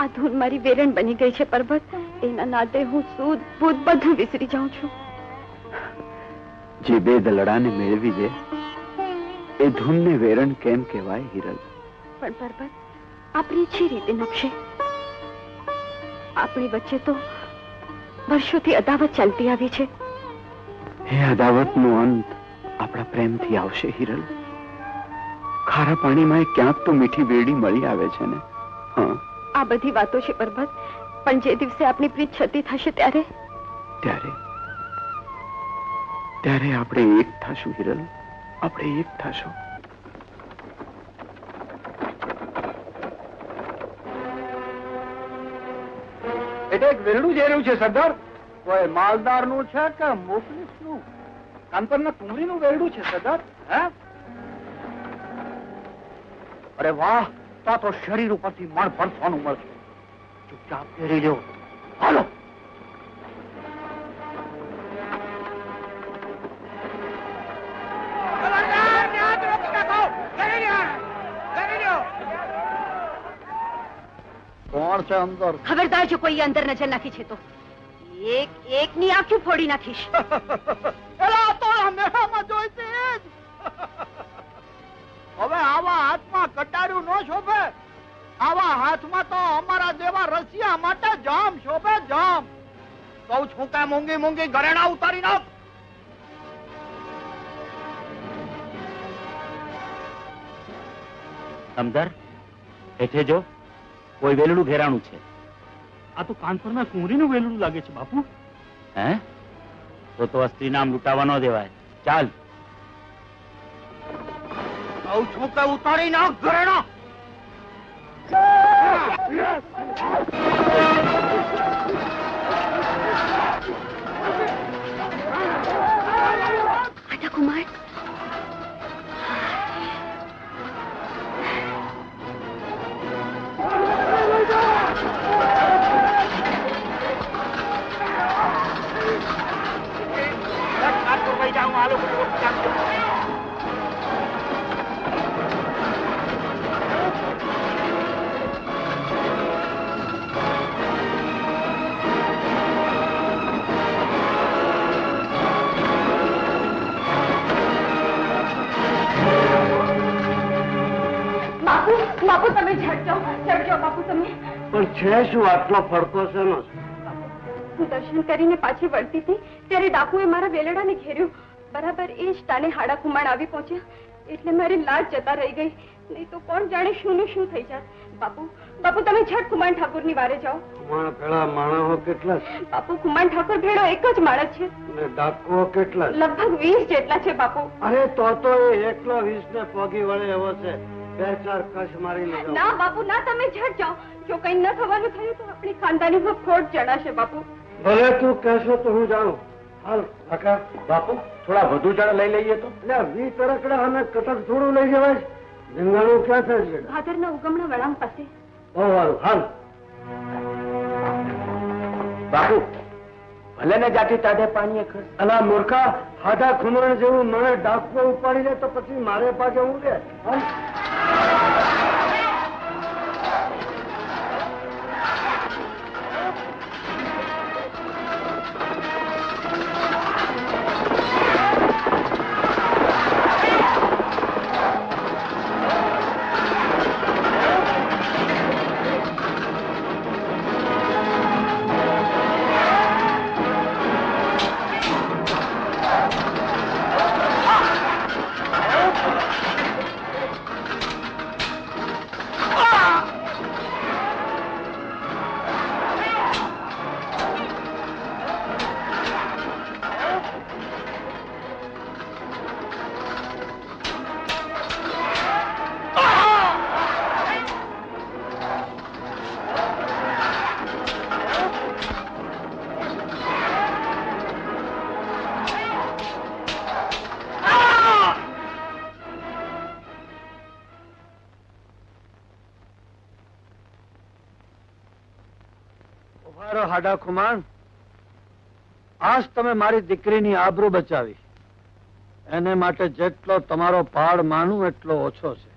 આ ધૂન મારી વેરણ બની ગઈ છે પરબત. એના નાતે હું સૂદ ભૂત બધું વિસરી જાઉં છું. જે બે દલડાને મેળવી દે એ ધૂનને વેરણ કેમ કહેવાય હિરલ? પણ પરબત, આપણી જે રીતે નકશે, આપણી વચ્ચે તો વર્ષોથી અદાવત ચાલતી આવી છે. એ અદાવતનો અંત આપણા પ્રેમથી આવશે હિરલ. ખારા પાણીમાં ક્યાંક તો મીઠી વેડી મળી આવે છે ને. હા, આ બધી વાતો છે પરબત, પણ જે દિવસે આપણી પ્રીત છતી થશે ત્યારે ત્યારે આપણે એક થશું હિરલ, આપણે એક થશું. એટલે એક વેરડું જઈ રહ્યું છે સરદાર. કોઈ માલદાર નું છે કે મોકલીસ નું? કાનપરના કુંવરી નું વેરડું છે સરદાર. હે, અરે વાહ, તો શરીર ઉપરથી મણ ભરસવાનું મળશે. ચૂપચાપ પહેરી લો. હાલો. કોણ છે અંદર? ખબરદાર જો કોઈ અંદર નજર નાખી છે તો એક ની આંખો ફોડી નાખીશ. એલા તો મેળામાં જોઈતી જ. હવે આવા હાથમાં કટાર્યું ન શોભે. આવા હાથમાં તો અમારા જેવા રસિયા માટે જામ શોભે, જામ. કહું છું કે મૂંગી મૂંગી ઘરેણા ઉતારી નાખ. સમદર, હેઠે જો, કોઈ વેલડું ઘેરાણું છે. આ તો કાનપુરના કુંવરીનું વેલડું લાગે છે બાપુ. હે, તો સ્ત્રી નામ લૂંટાવા ન દેવાય. ચાલ. કહું છું કે ઉતારી નાખ ઘરેણા. રાધા કુમાર, બાપુ તમે ચડજો બાપુ તમે. પણ છે શું આટલો ફડકો છે? હું દર્શન કરીને પાછી વળતી હતી ત્યારે ડાકુએ મારા વેલડાને ઘેર્યું. બરાબર એ જ તાને હાડા કુમાર આવી પહોંચ્યા એટલે મારી લાજ જતા રહી ગઈ, નહીં તો કોણ જાણે શું ને શું થઈ જાય. બાપુ બાપુ તમે છઠ કુમાર ઠાકોરની વારે જાઓ. કુમાર ભેળા માણસો કેટલા છે? બાપુ કુમાર ઠાકોર ભેળો એક જ માણસ છે. ને ડાકુઓ કેટલા છે? લગભગ 20 જેટલા છે બાપુ. અરે તો એ એકલો 20 ને પગી વળે એવો છે. 2-4 કશ મારી લેજો. ના બાપુ ના, તમે ઝટ જાઓ. જો કઈ ન થવાનું થયું તો આપણી ખાનદાનીમાં ખોટ જણાશે બાપુ. ભલે તું કહેશો તો હું જાણું. હાલ કાકા. બાપુ થોડા વધુ જણ લઈ લઈએ તો. એટલે 20 રકડા અને કટક થોડું લઈ જવાય. રીંગણું ક્યાં થાય છે? ભાદરના ઉગમણા વળાંક પાસે. બહુ સારું. હાલ. બાપુ ભલે ને જાતી તાડે પાણીએ ખસ. અલા મૂર્ખા, હાડા ખુમરણ જેવું મને ડાકવો ઉપાડી લે તો પછી મારે પાછે હું લે. હાડા ખુમાણ, આજ તમે મારી દીકરીની આબરૂ બચાવી. એને માટે જેટલો તમારો પાડ માનું એટલો ઓછો છે.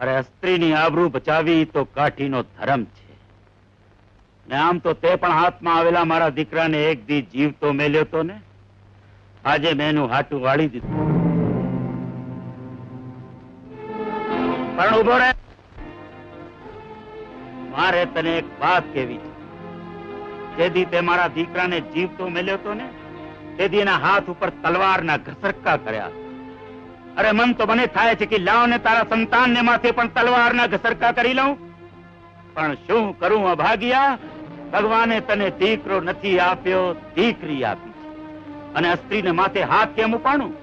અરે સ્ત્રીની આબરૂ બચાવી તો કાઠીનો ધર્મ છે. ને આમ તો તે પણ હાથમાં આવેલા મારા દીકરાને એક દી જીવતો મેલ્યો તો ને. આજે મેં એનું હાટું વાળી દીધું. પણ ઉભો રહે, મારે તને એક વાત કહેવી છે. જેથી તે મારા દીકરાને જીવતો મેલ્યો તો ને, તેથી એના હાથ ઉપર તલવારના ઘસરકા કર્યા. અરે મન તો મને થાય છે કે લાવ ને તારા સંતાનને માથે પણ તલવારના ઘસરકા કરી લઉં. પણ શું કરું અભાગ્યા, ભગવાને તને દીકરો નથી આપ્યો, દીકરી આપી છે. અને સ્ત્રીને માથે હાથ કેમ ઉપાડું?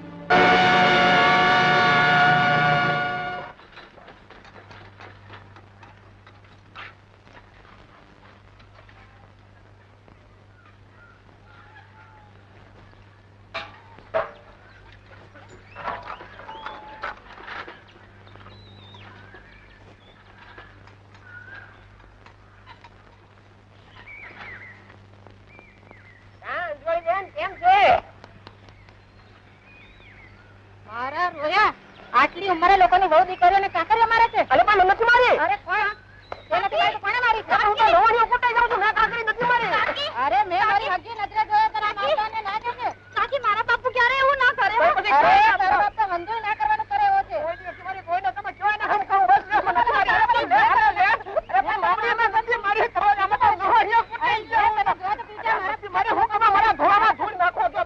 આટલી ઉંમરે લોકોની બહુ દીકરીઓને કાંકરીઓ મારે છે. અરે પણ નથી મારી. અરે કોણ? તે નથી મારી તો કોણે મારી? હું તો રોવાની ઉકટાઈ જાઉં છું. મેં કાંકરી નથી મારી. અરે મેં મારી હજી નજરે જોયો તારા માતાને ના જોજે. કાકી મારા બાપુ ક્યારે એવું ના કરે. અરે તારા બાપ તો મંજૂર ના કરવાનું કરે એવો છે. કોઈ નથી મારી, કોઈને તમે કયો ના હમ કહું બસ મને નથી મારી. અરે પણ મારી માં નથી મારી. કરો આમ તો રોવાની ઉકટાઈ જાઉં. મેં તો જોતો બીજા મારાથી મારે હું કમા મારા ધોળામાં ધૂળ નાખો તો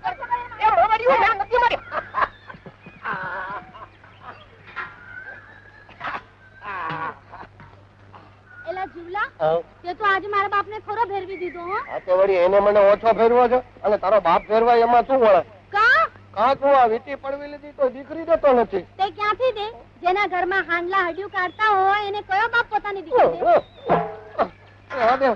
એ રોવાની હું નથી મારી. એલા જીવલા, તે તો આજે મારા બાપને ખરો ફેરવી દીધો. હો આ તો વળી એને મને ઓછો ફેરવો છે અને તારો બાપ ફેરવા એમાં શું વળે? કાં તું આ વીટી પડવી લીધી તો દીકરી દેતો નથી. તે ક્યાંથી દે? જેના ઘરમાં હાંડલા હડિયું કાઢતા હોય એને કયો બાપ પોતાની દીકરી દે?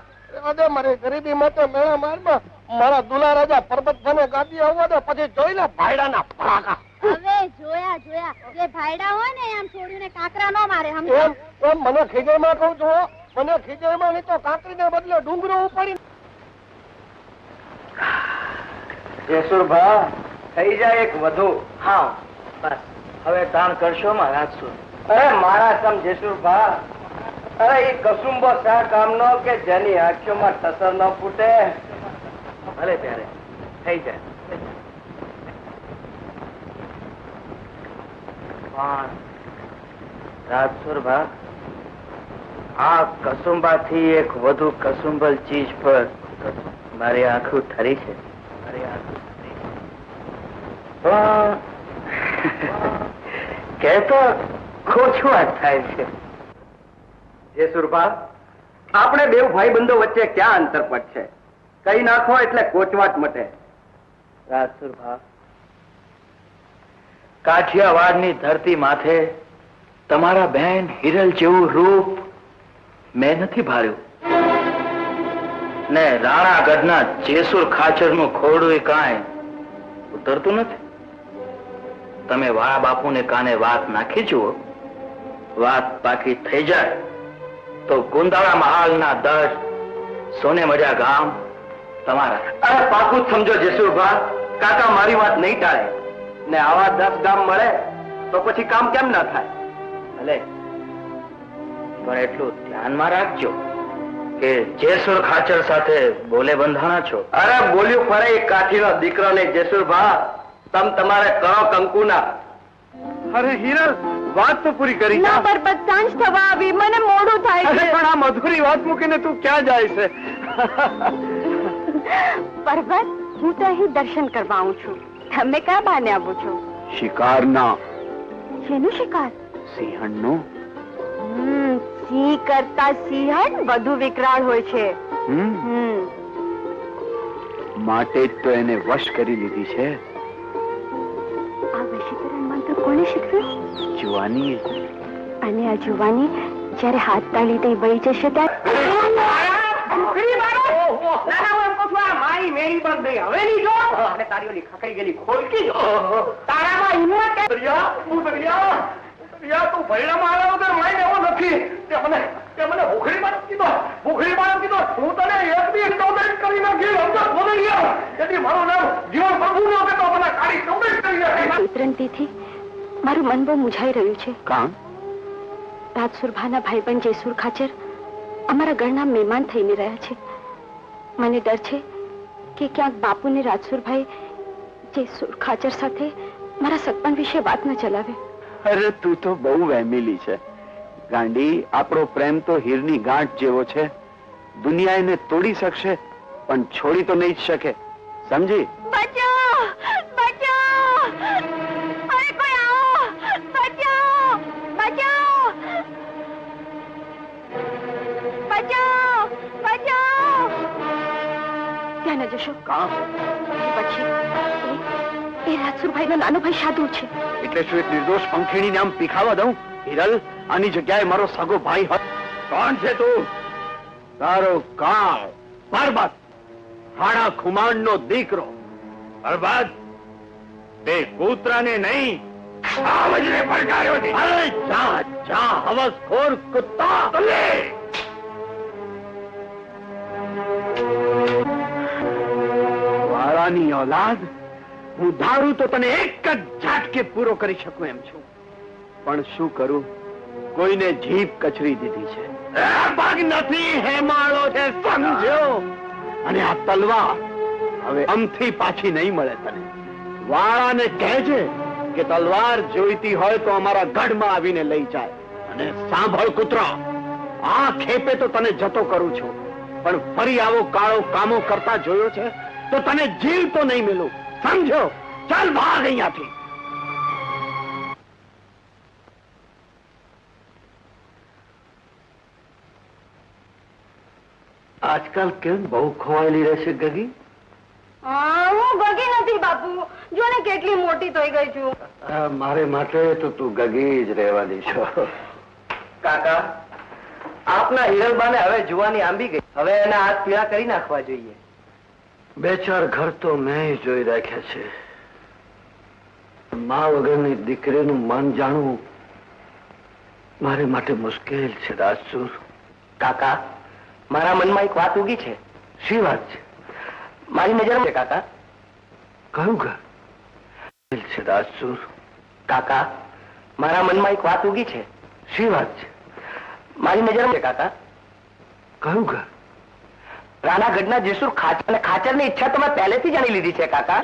અરે મારી ગરીબી માટે મેળા મારમાં મારા દુલા રાજા પરબત ખાને ગાદી આવવા દે, પછી જોઈ લે ભાઈડાના ફડાકા. હવે જોયા જે ભાઈડા હોય ને આમ છોડીને કાંકરા ન મારે. એમ મને ખીજડીમાં કહું છું. મને ખીજડીમાં નહીં તો કાંકરીને બદલે ડુંગરો ઉપાડી. જેસુરભા થઈ જાય એક વધુ. હા બસ હવે તાણ કરશો મહારાજ. અરે મારા સમ જેસુરભા, અરે એ કસુંબો શા કામનો કે જેની આંખોમાં ટસર ન ફૂટે. ભલે ત્યારે થઈ જાય. પણ રાજસુરભા, આ કસુંબાથી એક વધુ કસુંબલ ચીજ પર મારી આંખો ઠરી છે. પણ કહેતો ખોચવાટ થાય છે. જેસુરભા, આપણે બે ભાઈબંધો વચ્ચે ક્યાં અંતર પડશે? કઈ નાખો એટલે કોચવાટ મટે. રાજસુરભા, કાઠિયાવાડની ધરતી માથે તમારા બહેન હિરલ જેવું રૂપ મેં નથી ભાર્યું, ને રાણાગઢના જેસુર ખાચરનું ખોરડું એ કાંઈ ઉતરતું નથી. તમે વાળા બાપુને કાને વાત નાખી જુઓ, વાત પાકી થઈ જાય તો ગુંદાળા મહાલના 10 સોને મળ્યા ગામ તમારા. અરે પાકું જ સમજો જેસુરભા, કાકા મારી વાત નહીં ટાળે, ને આવા 10 ગામ મળે તો પછી કામ કેમ ના થાય? ભલે, પણ એટલું ધ્યાનમાં રાખજો કે જેસુર ખાચર સાથે બોલે બંધાણા છો. અરે બોલ્યું ફરે એ કાઠીનો દીકરો ને જેસુરભા, તમારે કરો કંકુના. અરે હિરલ, વાત તો પૂરી કરી. ના પરબત, સાંજ થવા આવી, મને મોડું થાય અરે છે. પણ આ મધુરી વાત મૂકીને તું ક્યાં જાય છે? પર્વત, હું તો અહીં દર્શન કરવા આવું છું. તમે ક્યાં બહાને આવો છો? શિકારના. શેનું શિકાર? સિંહણનું. સિંહ કરતા સિંહણ વધુ વિકરાળ હોય છે. માટે જ તો એને વશ કરી લીધી છે. આ વશીકરણ મંત્ર કોણે શીખવ્યું? જુવાનીએ. અને આ જુવાની જ્યારે હાથ તાળી દઈ વહી જશે મારું મન બહુ મૂંઝાઈ રહ્યું છે. કામ રાજસુરભાના ભાઈબંધ જેસુર ખાચર અમારા ઘરના મહેમાન થઈને રહ્યા છે. મને ડર છે કે ક્યાંક બાપુને રાજસુરભાઈ જેસુર ખાચર સાથે મારા સગપણ વિશે વાત ન ચલાવે. અરે તું તો બહુ વહેમેલી છે ગાંડી. આપણો પ્રેમ તો હીરની ગાંઠ જેવો છે. દુનિયા એને તોડી શકશે પણ છોડી તો નહીં જ શકે, સમજી? બચાઓ! બચાઓ! અરે કોઈ આવો! બચાઓ! બચાઓ! બચાઓ! બચાઓ! ત્યાં ન જશો. કામ પછી એ રાજસુરભાઈનો નાનો ભાઈ શાદુર છે. એટલે શું એક નિર્દોષ પંખીણીને આમ પીખાવા દઉં? હિરલ, આની જગ્યાએ મારો સગો ભાઈ હોત. કોણ છે તું? તારો કાળ પરબત, હાડા ખુમાણનો દીકરો. પરબત, તે કૂતરાને નહીં આવજને પડકાર્યો છે. અરે જા જા હવસખોર કુત્તા! વાળાની ઓલાદ, હું ધારું તો તને એક જ ઝાટકે પૂરો કરી શકું એમ છું, પણ શું કરું? કોઈને જીભ કચરી દીધી છે. પગ નથી, હેમાળો છે, સમજો? અને આ તલવાર હવે અમથી પાછી નહીં મળે તને. વાળાને કહેજે કે તલવાર જોઈતી હોય તો અમારા ગઢમાં આવીને લઈ જાય. અને સાંભળ કૂતરા, આ ખેપે તો તને જતો કરું છું, પણ ફરી આવો કાળો કામો કરતા જોયો છે તો તને જીવ તો નહીં મિલું, સમજો? ચાલ ભાગ અહીંયાથી. આજકાલ કેમ બહુ ખોવાયેલી રહેશે ગગી? હું ગગી નથી બાપુ, જો ને કેટલી મોટી થઈ ગઈ છું. મારે માટે તો તું ગગી જ રહેવાની છો. કાકા, આપના હિરલબાને હવે જુવાની આંબી ગઈ, હવે એના હાથ પીળા કરી નાખવા જોઈએ. 2-4 ઘર તો મેં જોઈ રાખ્યા છે. મા વગરની દીકરીનું મન જાણવું મારે માટે મુશ્કેલ છે રાજસુર. કાકા, મારા મનમાં એક વાત ઉગી છે. શી વાત છે? મારી નજરમાં છે કાકા. કયું ઘર છે રાજસુર? કાકા, મારા મનમાં એક વાત ઉગી છે. શી વાત છે? મારી નજરમાં છે કાકા. કયું ઘર? રાણાગઢના જેસુર ખાચરની ઈચ્છા તો મેં પહેલેથી જાણી લીધી છે કાકા.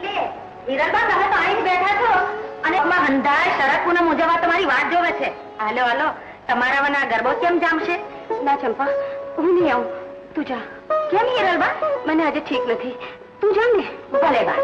હિરલબા, તમે તો અહીં જ બેઠા છો અને હંધાય શરત પૂનમ ઉજવવા તમારી વાત જોવે છે. હાલો હાલો, તમારા વના ગરબો કેમ જામશે? ના ચંપા, હું નહીં આવું, તું જા. કેમ હિરલબા? મને આજે ઠીક નથી, તું જા ને. ભલે બા.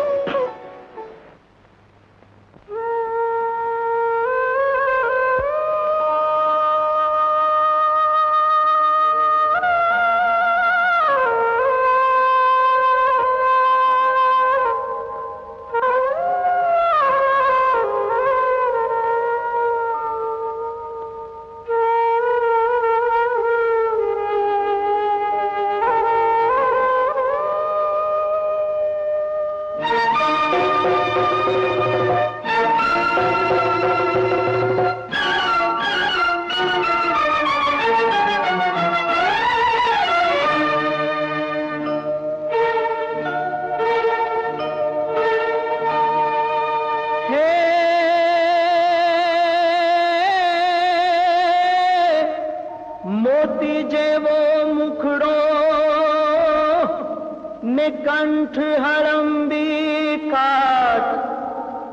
ને કંઠ હળંબી કાટ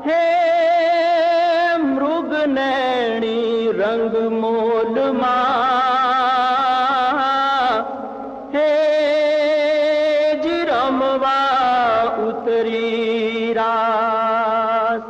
હે મૃગ નૈણી રંગ મોલમાં હે જી રમવા ઉતરી રાસ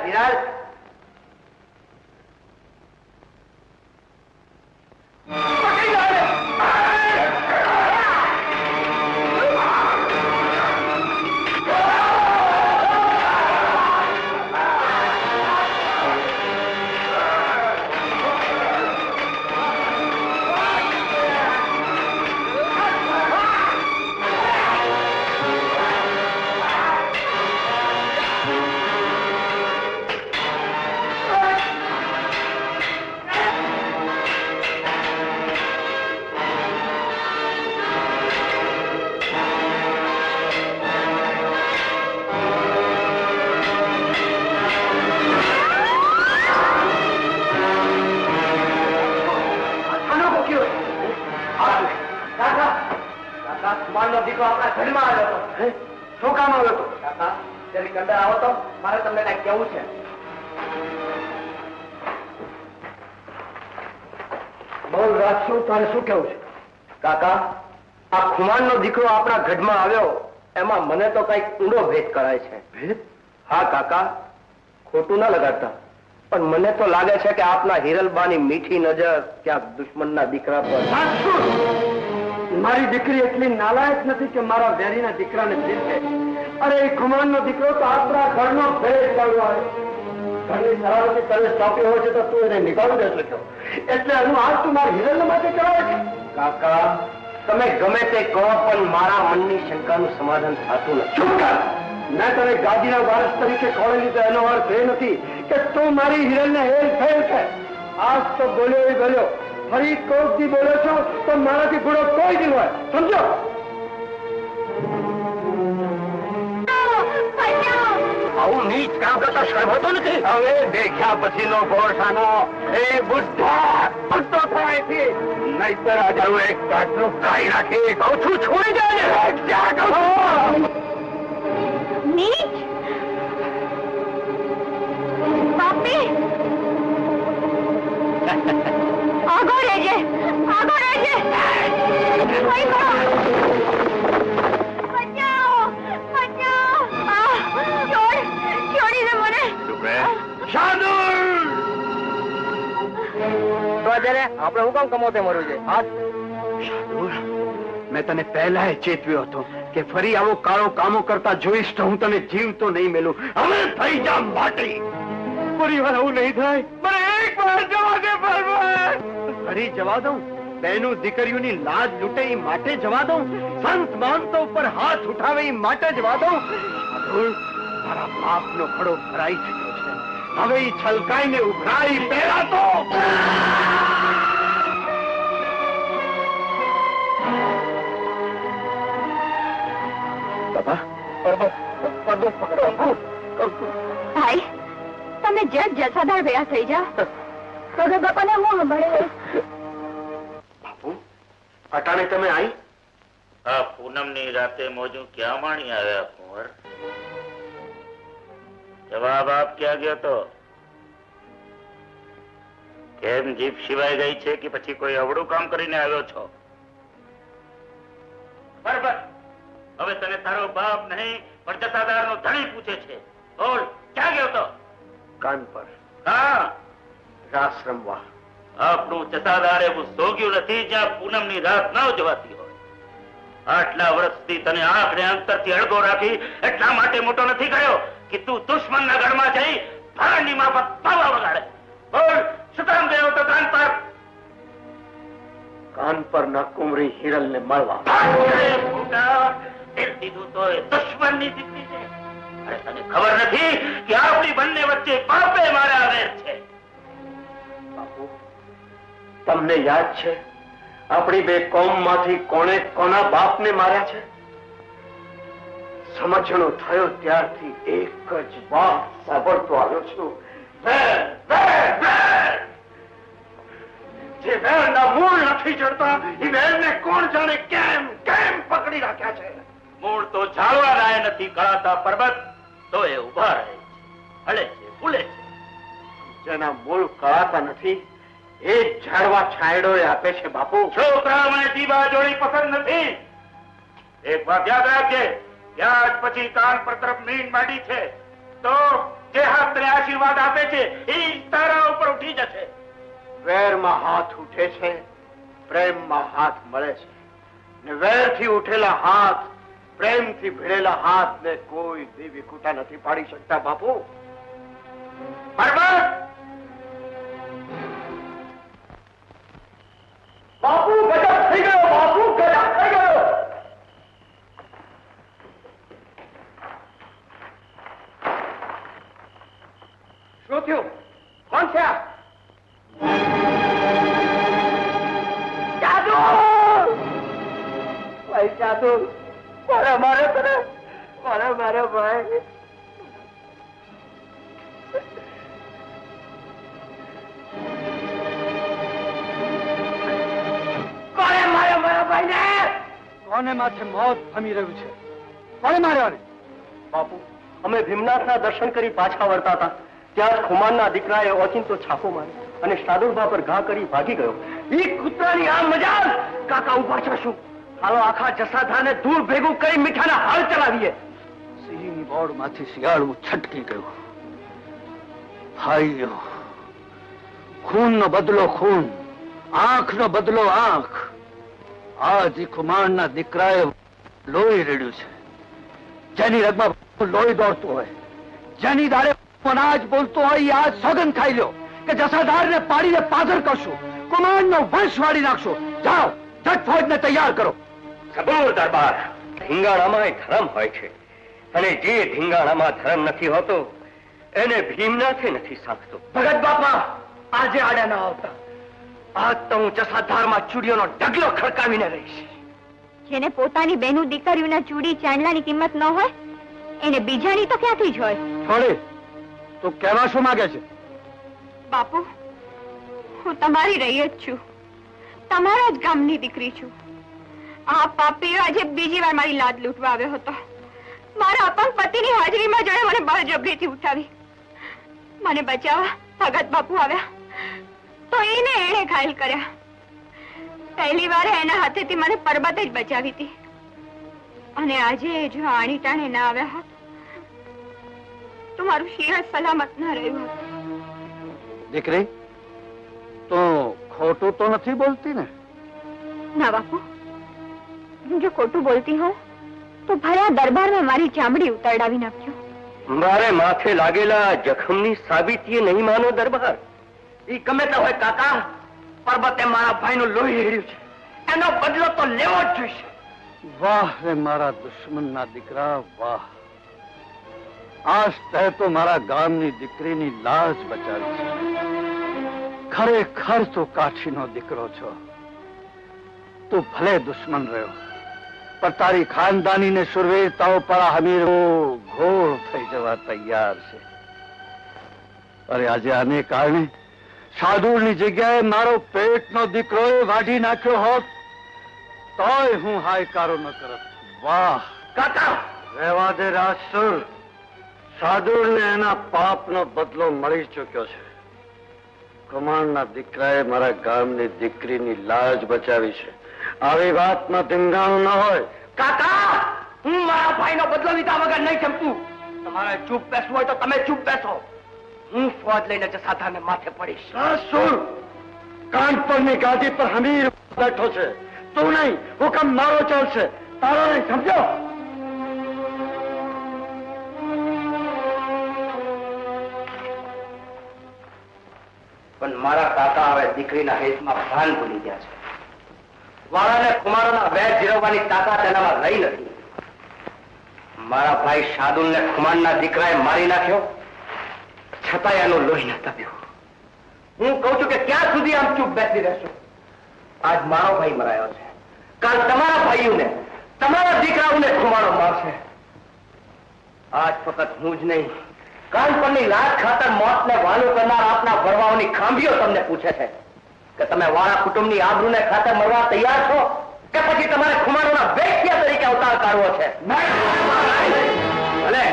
હિરાલ કુમારનો દીકરો આપણા ઘરમાં આવ્યો હતો. શું કામ આવ્યો હતો? કાકા જરી અંદર આવો તો મારે તમને કઈ કેવું છે. બોલ રાજસુ, તારે શું કેવું છે? કાકા આ ખુમાનનો દીકરો આપણા ગઢમાં આવ્યો એમાં મને તો કઈક ઊંડો ભેદ કરાય છે. ભેદ? હા કાકા, ખોટું ના લગાડતા, પણ મને તો લાગે છે કે આપના હિરલબાની મીઠી નજર ક્યાંક દુશ્મનના દીકરા પર. મારી દીકરી એટલી નાલાયક નથી કે મારા વેરીના દીકરાને જીતે. અરે એ ખુમાનનો દીકરો તો આપણા ઘરનો ભેદ કાઢવા આવ્યો. ઘરની સરાવતી તને સોંપી હોય છે તો તું એને નિકાળી દેશ લખ્યો, એટલે એનું હાથ તું મારા હિરલ માટે કરાવે છે. કાકા તમે ગમે તે કહો પણ મારા મનની શંકાનું સમાધાન થતું નથી. મેં તને ગાદીના વારસ તરીકે ખોળી લીધો એનો અર્થ એ નથી કે તું મારી હિરલને હેર ફેર કર. આજ તો બોલ્યો એ બોલ્યો, ફરી કોક દી બોલ્યો છો તો મારાથી ગુનો કોઈ દી હોય, સમજો? આવું નીચ કામ કરતા શરમ હોતો નથી. હવે દેખ્યા પછીનો ભરોસાનો એ બુદ્ધા પટ્ટો થાય છે, નહીતર હજારો એક કાટનું કાઢી નાખી. કહું છું છોડી જાય. નીચ પાપી, આગળ રહેજે, આગળ રહેજે. બચાવો, બચાવો. છોડી દે મને. તો અત્યારે આપણે હું કામ કમોતે મરવું છે? મેં તને પહેલા ચેતવ્યો હતો કે ફરી આવો કાળો કામો કરતા જોઈશ તો હું તને જીવતો નહીં મેલું. હવે થઈ જા માટી. ફરી વાર આવું નહીં થાય. મને એક વાર જવા દે પરમાર. ફરી જવા દઉં? બહેનું દીકરીઓની લાજ લૂટે એ માટે જવા દઉં? સંત મહંતો ઉપર હાથ ઉઠાવે એ માટે જવા દઉં? મારા પાપનો ખડો ભરાઈ ચુક્યો છે. હવે એ છલકાઈને ઉભરાઈ પહેલા તો ભાઈ તમે જજ જસાદાર ભેગા થઈ જા. સગા બાપાને હું સંભાળે. બાપુ અટાણે તમે આવી? આ પૂનમની રાતે મોજું ક્યાં માણી આવ્યા કુંવર? જવાબ આપ ક્યાં ગયો તો? કેમ જીભ સિવાય ગઈ છે કે પછી કોઈ અવળું કામ કરીને આવ્યો છો? બરાબર, હવે તને તારો બાપ નહીં પણ જસાદાર નો ધણી પૂછે છે. બોલ, ક્યાં ગયો તો? કાન પર હા, રાસ રમવા. આપણું જસાદાર એવું સોગ્યું નથી જ્યાં પૂનમની રાત ન ઉજવાતી હોય. આટલા વર્ષથી તને આંખ ને અંતરથી અળગો રાખી એટલા માટે મોટો નથી કર્યો કે તું દુશ્મનના ગઢમાં જઈ ભારની માફક પાવા વગાડે. બોલ, શું કામ ગયો તો કાન પર? કાન પર ના કુંવરી હિરલ ને મળવા. દીધું તો એ દુશ્મનની દીકરી છે. અરે તને ખબર નથી કે આપણી બંને વચ્ચે પાપે મારા વેર છે. બાપુ તમને યાદ છે આપણી બે કોમમાંથી કોણે કોના બાપને માર્યા છે? સમજણો થયો ત્યારથી એક જ વાત સાંભળતો આવ્યો છું, વેર, વેર, વેર. જે વેરના મૂળ નથી ચડતા એ વેરને કોણ જાણે કેમ કેમ પકડી રાખ્યા છે. મૂળ તો ઝાડવા લાય નથી કળાતા પર્વત તો એ ઉભા રહે છે, હળે છે, ફૂલે છે. જેના મૂળ કળાતા નથી એ જ ઝાડવા છાંયડો આપે છે. બાપુ છોકરા મને દીવા જોડી પસંદ નથી. એક વાત યાદ રાખજે, ત્યાર પછી કાન પર તરફ મીંડ માંડી છે તો જે હાથને આશીર્વાદ આપે છે એ તારા ઉપર ઉઠી જશે. વેરમાં હાથ ઉઠે છે, પ્રેમમાં હાથ મળે છે, ને વેરથી ઉઠેલા હાથ, પ્રેમથી ભીડેલા હાથને કોઈ દી વિખૂટા નથી પાડી શકતા બાપુ. બરાબર? બાપુ ગજબ થઈ ગયો, બાપુ ગજબ થઈ ગયો. શું થયું? કોણ છે આ? જાદુ! ભાઈ જાદુ! મારા મારે તને મારા ભાઈ. કોને માથે મોત ભમી રહ્યું છે? કોને માર્યો? બાપુ, અમે ભીમનાથના દર્શન કરી પાછા વળતા હતા ત્યાં જ ખુમાનના દીકરાએ ઓચિંતો છાપો માર્યો અને શાદુરભા પર ઘા કરી ભાગી ગયો. ઈ કૂતરાની આ મજાલ! કાકા ઉભા છો શું? હાલો આખા જસાધાને ધૂળ ભેગું કરી મીઠાના હાલ ચલાવીએ. સિંહની બોર્ડમાંથી શિયાળું છટકી ગયું. ભાઈઓ, ખૂનનો બદલો ખૂન, આંખનો બદલો આંખ. આજ ખુમાણના દીકરાએ લોહી રેડ્યું છે. જેની રગમાં લોહી દોડતું હોય, જેની દાડે અનાજ બોલતો હોય, આજ સોગંદ ખાઈ લ્યો કે જસાધારને પાડીને પાદર કરશું, કુમારનો વંશ વાળી નાખશું. જાઓ, જટ ફોજને તૈયાર કરો. સબૂર દરબાર, ધીંગાણામાં ધર્મ હોય છે, અને જે ધીંગાણામાં ધર્મ નથી હોતો એને ભીમનાથે નથી સાંભળતો. ભગત બાપા, આજે આડે ના આવતા. આજ તો હું જસાધારમાં ચૂડીઓનો ઢગલો ખડકાવીને રહીશ. જેને પોતાની બહેનું દીકરીઓના ચૂડી ચાંદલાની કિંમત ન હોય એને બીજાની તો ક્યાંથી જ હોય. છોડી, તું કહેવા શું માંગે છે? બાપુ, હું તમારી રહી જ છું, તમારા જ ગામની દીકરી છું. આ પાપીઓ આજે બીજી વાર મારી લાદ લૂંટવા આવ્યો હતો. મારા અપંગ પતિની હાજરીમાં જોડે મને બળજબરીથી ઉઠાવી. મને બચાવવા ભગત બાપુ આવ્યા તો એને ઘાયલ કર્યા. પહેલી વાર એના હાથેથી મને પરબત જ બચાવી હતી, અને આજે જો આણી ટાણે ના આવ્યા હોત તો મારું શિર સલામત ના રહ્યું હોત. દીકરી, તો ખોટું તો નથી બોલતી ને? ના બાપુ, જો ખોટું બોલતી હોઉં તો ભલા દરબારમાં મારી ચામડી ઉતારડાવી નાખ્યો. મારે માથે લાગેલા જખમની સાબિતી નહીં માનો દરબાર. ઈ ગમે તે હોય કાકા, પરબતે મારા ભાઈનું લોહી રેડ્યું છે, એનો બદલો તો લેવો જ જોઈશે. વાહ રે મારા દુશ્મનના દીકરા, વાહ! આજ તે તો મારા ગામની દીકરીની લાજ બચાવી છે. ખરેખર તું કાઠીનો દીકરો છો. તું ભલે દુશ્મન રહ્યો, પણ તારી ખાનદાનીને શુરવીરતાઓ પર હમીરો ઘોર થઈ જવા તૈયાર છે. અરે આજે આને કારણે શાદુરની જગ્યાએ મારો પેટનો દીકરો વાઢી નાખ્યો હોત તોય હું હાયકારો ન કરત. વાહ કાકા, રહેવા દે રાજસુર. શાદુરને એના પાપનો બદલો મળી ચૂક્યો છે. કમાણના દીકરાએ મારા ગામની દીકરીની લાજ બચાવી છે. આવી વાતમાં ધીંગાણું ન હોય. કાકા, હું મારા ભાઈનો બદલો લીધા વગર નહીં ચંપું. તમારે ચૂપ બેસવું હોય તો તમે ચૂપ બેસો. હું ફોજ લઈને જસાધારને માથે પડીશ. રાજસુર, કાનપુરની ગાદી પર હમીર બેઠો છે. તું નહીં, હુકમ મારો ચાલશે, તારો નહીં. સમજો? પણ મારા કાકા હવે દીકરીના હિતમાં ભાન ભૂલી ગયા છે. વાળાને ખુમારોના વેર જીરવવાની તાકાત એનામાં રહી નથી. મારા ભાઈ શાદુલને ખુમાનના દીકરાએ મારી નાખ્યો, છતાંય એનું લોહી ન તપ્યું. હું કહું છું કે ક્યાં સુધી આમ ચૂપ બેસી રહેશો? આજ મારો ભાઈ મરાયો છે, કાલ તમારા ભાઈઓને, તમારા દીકરાઓને ખુમારો મારશે. આજ ફક્ત હું જ નહીં, કાન પરની લાજ ખાતર મોતને વાલું કરનાર આપના વરવાઓની ખાંભીઓ તમને પૂછે છે કે તમે વાળા કુટુંબની આબરૂને ખાતર મરવા તૈયાર છો કે પછી તમારે ખુમારોના વેશ્યા તરીકે અવતાર કાઢવો છે? ભલે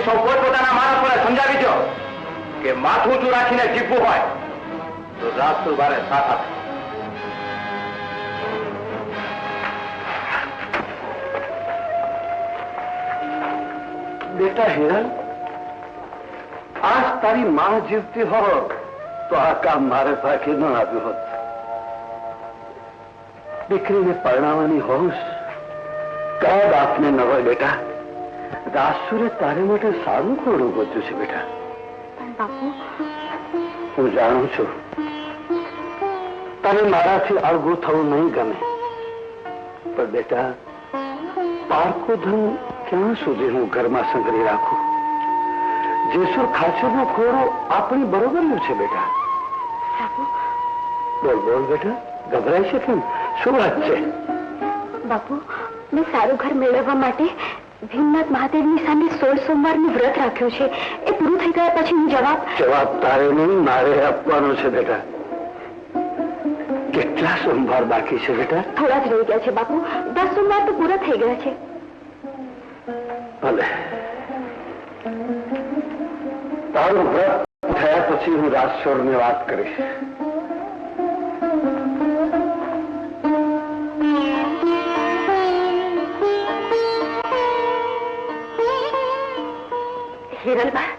સૌ પોતપોતાના માણસોને સમજાવી દો કે માથું ઊંચું રાખીને જીવવું હોય તો રાજસુર વારે સાથ આપે. બેટા હિરણ, તારી માં જીવતી હોત તો આ કામ મારે પાકે ન આવ્યું હોત. દીકરીને પરણાવવાની હોશ કયા બાપને ન હોય બેટા. રાસુરે તારે માટે સારું ખોડું ગોત્યું છે બેટા. બાપુ, હું જાણું છું તને મારાથી અળગું થવું નહીં ગમે, પણ બેટા પારકું ધન ક્યાં સુધી હું ઘરમાં સંગ્રહી રાખું? જેસુર ખાચરનો ખોડો આપણી બરોબરનું છે બેટા. બોલ બોલ બેટા, ગભરાય છે કેમ? શું વાત છે? બાપુ, મેં સારું ઘર મેળવવા માટે ભીમનાથ મહાદેવની સામે 16 સોમવારનું વ્રત રાખ્યું છે. એ પૂરું થઈ ગયા પછી જવાબ તારે નહીં, મારે આપવાનો છે બેટા. કેટલા સોમવાર બાકી છે બેટા? થોડા જ રહી ગયા છે બાપુ. 10 સોમવાર તો પૂરા થઈ ગયા છે. ભલે, તારું વ્રત થયા પછી હું રાસોડને વાત કરીશ. હિરલબા,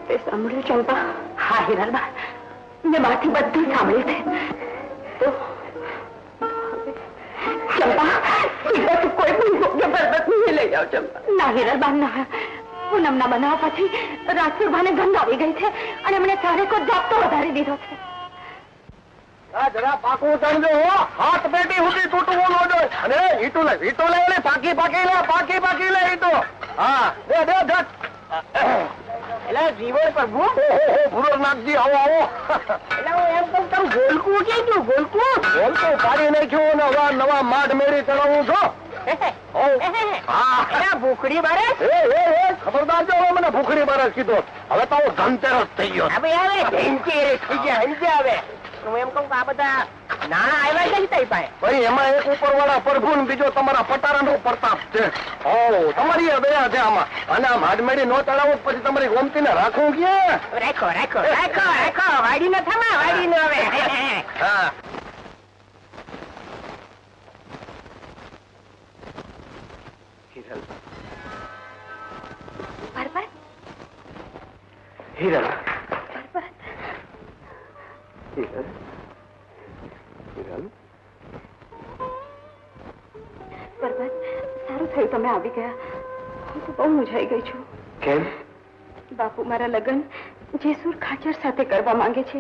તે સાંભળ્યું ચંપા? હા હિરલબા, મેં માથી બધું સાંભળ્યું છે. તો ચંપા, તું કોઈ પણ યોગ્ય પર્વત નહીં લઈ જાઓ ચંપા. ના હિરલબા, ના. પૂનમના બનાવ પછી રાજસુરભાને ગંધ આવી ગઈ છે અને એમણે ચારેકો જાપતો વધારી દીધો છે. જરા પાકું તણજો, હાથ પેટી સુધી તૂટવું ન જોઈએ. અને ઈટું લે પાકી લે ઈટો. હા, દે એટલે જીવન પ્રભુ ભૂરો નાખજી. આવો એટલે હું એમ કહું, તમે ગોલકું કે ગોલકું પાડી નાખ્યું ને હવે નવા માઢ મેળી ચડાવું છો. ભૂખડી બારસ? ખબરદાર જો મને ભૂખડી બારસ કીધો. હવે તો ધનતેરસ થઈ ગયો. હવે ધનતેરસ થઈ ગયા. સમજ્યા? હવે હું એમ કહું કે આ બધા નાણા આવ્યા છે તઈ પાસે. ભાઈ એમાં એક ઉપરવાળા પ્રભુ ને બીજો તમારા પટારાનો પ્રતાપ છે. તમારી દયા છે આમાં. અને આમ હાડમેડી નો ચડાવો પછી તમારી ગોમતી ને રાખવું કે રાખો વાડી ન થમા વાડી ન હવે. હા, હિરલ, પર્વત, સારું થયું તમે આવી ગયા. હું તો બહુ મૂંઝાઈ ગઈ છું. કેમ? બાપુ મારા લગ્ન જેસુર ખાચર સાથે કરવા માંગે છે.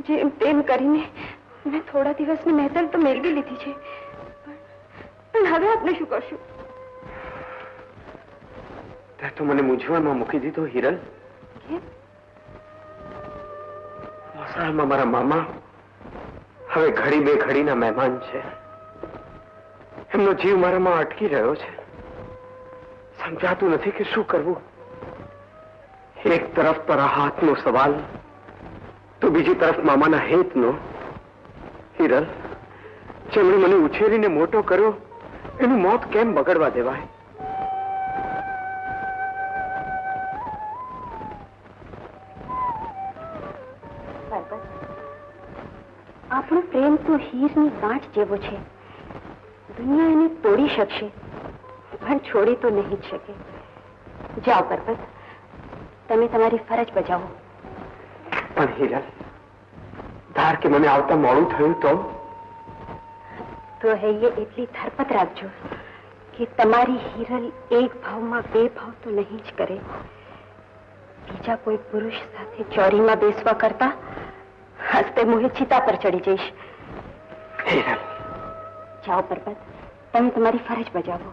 જેમ તેમ કરીને મેં થોડા દિવસની મહેતર તો મેળવી લીધી છે, પણ હવે આપણે શું કરશું? તે તો મને મૂંઝવણમાં મૂકી દીધો હિરલ. કેમ? મસાળમાં મારા મામા હવે ઘડી બે ઘડીના મહેમાન છે. એમનો જીવ મારામાં અટકી રહ્યો છે. સમજાતું નથી કે શું કરવું. એક તરફ તારા હાથનો સવાલ તો બીજી તરફ મામાના હેતનો. હિરલ, જેમણે મને ઉછેરીને મોટો કર્યો એનું મોત કેમ બગડવા દેવાય? આપણો પ્રેમ તો હીરની ગાંઠ જેવો છે. દુનિયા એને તોડી શકશે પણ છોડી તો નહીં જ શકે. જાઓ પર્વત, તમે તમારી ફરજ બજાવો. પણ હિરલ, ધાર કે મને આવતા મોડું થયું તો હૈયે એટલી ધરપત રાખજો કે તમારી હિરલ એક ભાવમાં બે ભાવ તો નહીં જ કરે. બીજા કોઈ પુરુષ સાથે ચોરીમાં બેસવા કરતા હસ્તે મોહે ચિતા પર ચડી જઈશ. હિરલ, જાઓ પર્વત, તમે તમારી ફરજ બજાવો.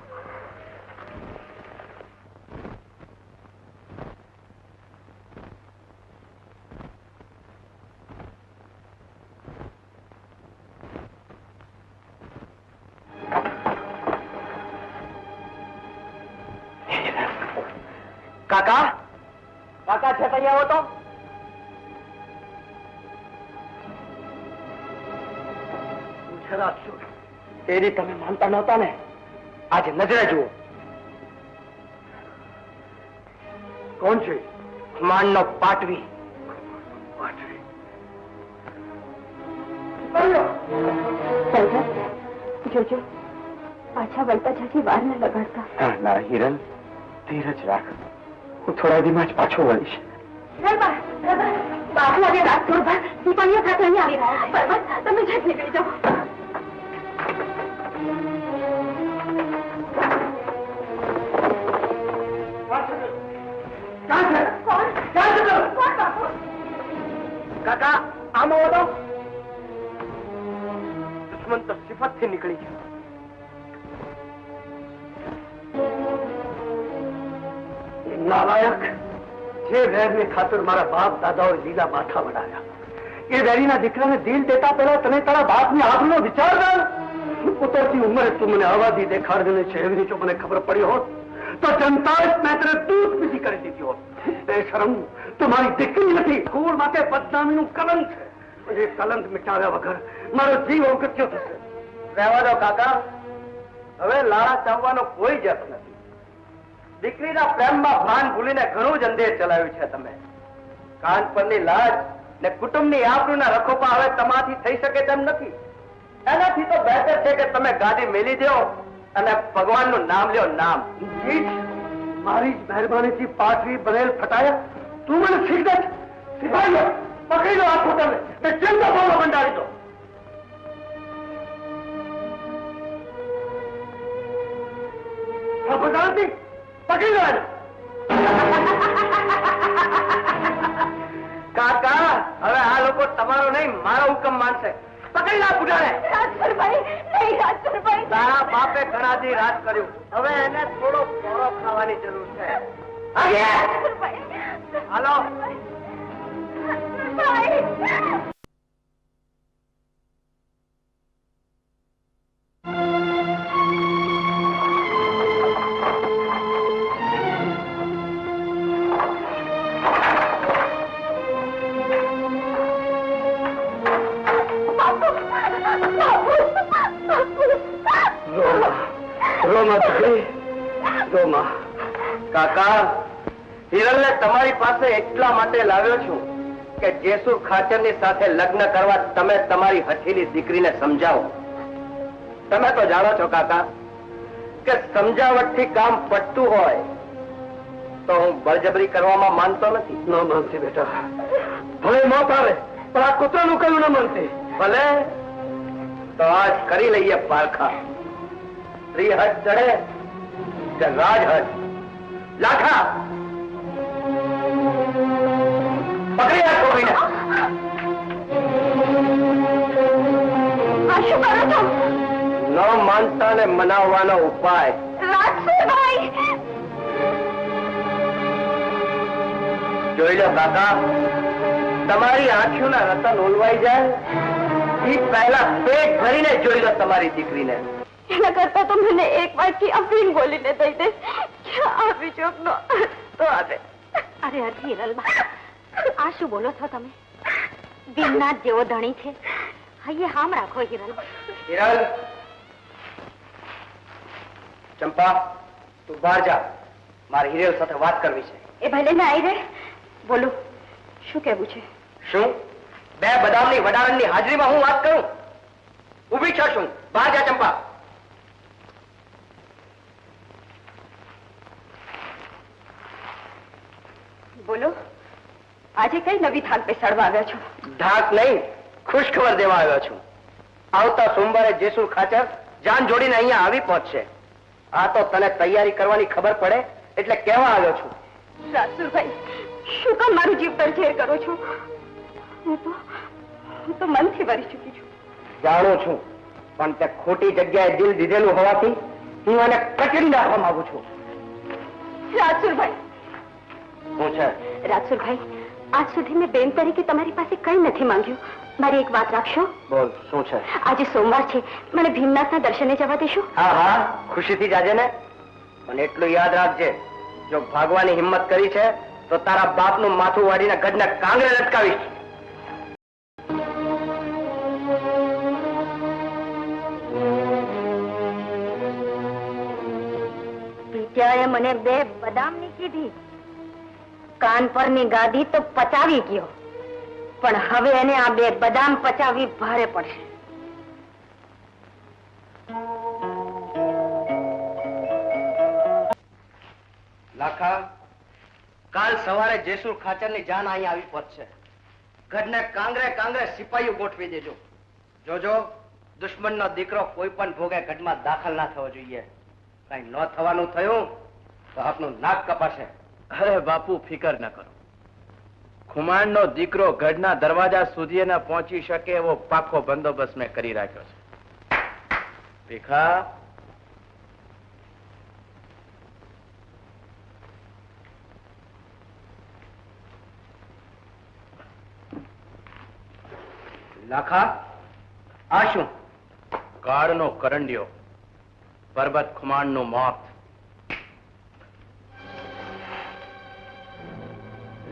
કાકા છે તઈ આવો તો. એની તમે માનતા નહોતા ને, આજે નજરે જુઓ. કોણ છે? માનનો પાટવી. જોજો, પાછા વળતા જાજી વાર ન લગાડતા. ના હિરલ, ધીરજ રાખ. હું થોડા દીમાં જ પાછો વળીશ. બાપુ અને રાજપુરભા સિપાહીઓ સાથે અહીં આવી રહ્યા છે. પરબત, તમે જટ નીકળી જાઓ. કાકા આમાં બોલો. દુશ્મન તો સિફત થી નીકળી ગયો. નાલાયક, જે વેરની ખાતર મારા બાપ દાદાઓએ લીલા માથા વડાવ્યા, એ વેરીના દીકરાને દિલ દેતા પહેલા તને તારા બાપની આબરૂનો વિચાર કર. ઉતરતી ઉંમરે તું મને આવાદી દેખાડને છે એવી જો મને ખબર પડી હોત તો જનતાએ મેં તને દૂધ પીધી કરી દીધી હોત. એ શરમ, તું મારી દીકરી નથી, કુળ માટે બદનામીનું કલંક છે. એ કલંક મિટાવ્યા વગર મારો જીવ અવગત્યો થશે. રહેવા દો કાકા, હવે લાળા ચાવવાનો કોઈ જસ નથી. દીકરીના પ્રેમમાં ભાન ભૂલીને ઘણું જ અંધેર ચલાવ્યું છે તમે. કાન પરની લાજ ને કુટુંબની આબરૂના રખોપા હવે તમાથી થઈ શકે તેમ નથી. એનાથી તો બહેતર છે કે તમે ગાદી મેલી દો અને ભગવાનનું નામ લ્યો. નામ મારી જ મહેરબાનીથી પાઠવી બનેલ ફટાયા તું મને શીખ દે. સિપાહીઓ પકડી લો આ ખોટાને, મેં ચિંતા બોલો બંધારી દો. ખબરદારથી પકડી લો એને. કાકા, હવે આ લોકો તમારો નહીં મારો હુકમ માનશે. પકડી લા બુઢાને. રાજપુરભાઈ, નહીં રાજપુરભાઈ. તારા બાપે ઘણા દી રાજ કર્યું, હવે એને થોડો પોરો ખાવાની જરૂર છે. હાલો. કાકા, હિરલને તમારી પાસે એટલા માટે લાવ્યો છું કે જેસુર ખાચરની સાથે લગ્ન કરવા તમે તમારી હઠીલી દીકરીને સમજાવો. તમે તો જાણો છો કાકા કે સમજાવટથી કામ પટતું હોય તો હું બળજબરી કરવામાં માનતો નથી. ન માનતી બેટા, ભલે મોત આવે પણ આ કૂતરાનું કયું ન માનતી. ભલે તો આજ કરી લઈએ પારખા. સ્ત્રી હજ ચડે કે રાજ હજ. લાખા, પકડી આ છોકરીને. આ શું કરો છો? ન માનતા ને મનાવવાનો ઉપાય. રાજપુરભાઈ, જોઈ લો કાકા, તમારી આંખોના રતન ઓલવાઈ જાય એ પહેલા પેટ ભરીને જોઈ લો તમારી દીકરીને. એના કરતા તો મને એક વાટકી અફીણ બોલીને દઈ દે કે આ વિજોગનો તો આવે. અરે અરે હિરલબા, આ શું બોલો છો તમે? દિનનાથ જેવો ધણી છે, હૈયે હામ રાખો હિરલબા. હિરલ, ચંપા, તું બહાર જા, મારે હિરલ સાથે વાત કરવી છે. એ ભલે ને આવી રે, બોલો શું કહેવું છે? શું બે બદામની વડાળની હાજરીમાં હું વાત કરું? ઉભી છો શું? બહાર જા ચંપા. બોલો, આજે કઈ નવી થાક બેસાડવા આવ્યા છો? ધાક નહીં, ખુશખબર દેવા આવ્યો છું. આવતા સોમવારે જેસુર ખાચર જાન જોડીને અહીંયા આવી પહોંચશે. આ તો તને તૈયારી કરવાની ખબર પડે એટલે કહેવા આવ્યો છું. રાજસુરભાઈ, શું કામ મારું જીવ તરછેર કરો છો? હું તો મનથી વરી ચૂકી છું. જાણું છું, પણ તે ખોટી જગ્યાએ દિલ દીધેલું હોવાથી હું એને કચડી નાખવા માંગુ છું. રાજસુરભાઈ, શું છે? રાજસુરભાઈ, આજ સુધી મેં બેન તરીકે તમારી પાસે કઈ નથી માંગ્યું. મારી એક વાત રાખશો? બોલ, શું છે? આજે સોમવાર છે, મને ભીમનાથના દર્શને જવા દેશો? હા હા, ખુશીથી જાજે ને. પણ એટલું યાદ રાખજે, જો ભાગવાની હિંમત કરી છે તો તારા બાપનું માથું વાળીને ગઢને કાંગરે લટકાવીશ. પિત્યાએ મને 2 બદામની કીધી. કાન પરની ગાદી તો પચાવી ગયો, પણ હવે એને આ 2 બદામ પચાવવી ભારે પડશે. લાખા, સવારે જેસુર ખાચરની જાન અહીં આવી પહોંચશે. ગઢને કાંગરે કાંગરે સિપાહીઓ ગોઠવી દેજો. જોજો દુશ્મનનો દીકરો કોઈ પણ ભોગે ગઢમાં દાખલ ના થવો જોઈએ. કઈ ન થવાનું થયું તો આપનું નાક કપાશે. અરે બાપુ ફિકર ન કરો. ખુમાણનો દીકરો ગઢના દરવાજા સુધી ન પહોંચી શકે એવો પાકો બંદોબસ્ત મેં કરી રાખ્યો છે. ભીખા, લાખા, આ શું? કાળનો કરંડિયો, પરબત ખુમાણનું મોત.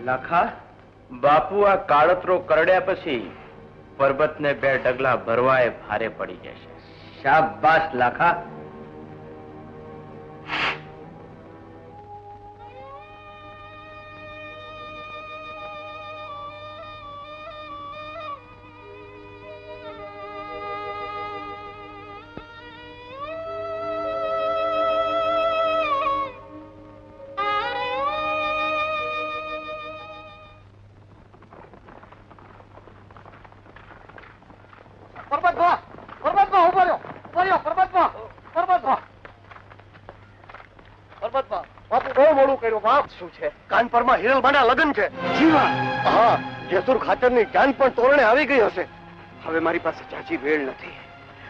લાખા, બાપુ આ કાળતરો કરડ્યા પછી પરબતને 2 ડગલા ભરવાએ ભારે પડી જશે. શાબાશ લાખા. કાનપરમાં હિરલબાના લગ્ન છે. જીવા, હા, જેસુર ખાચરની જાન પણ તોરણે આવી ગઈ હશે. હવે મારી પાસે જાજી વેળ નથી.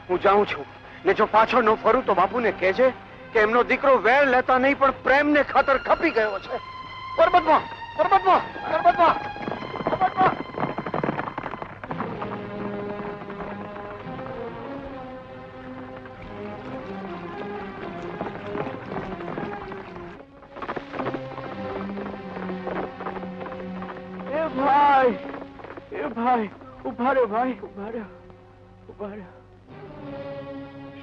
હું જાઉં છું, ને જો પાછળ ન ફરું તો બાપુને કહેજે કે એમનો દીકરો વેળ લેતા નહીં પણ પ્રેમને ખાતર ખપી ગયો છે. પરબતમાં, પરબતમાં, પરબતમાં, પરબતમાં. ભાઈ, ઉભા રહ્યો ભાઈ, ઉભા રહ્યો, ઉભા રહ્યો.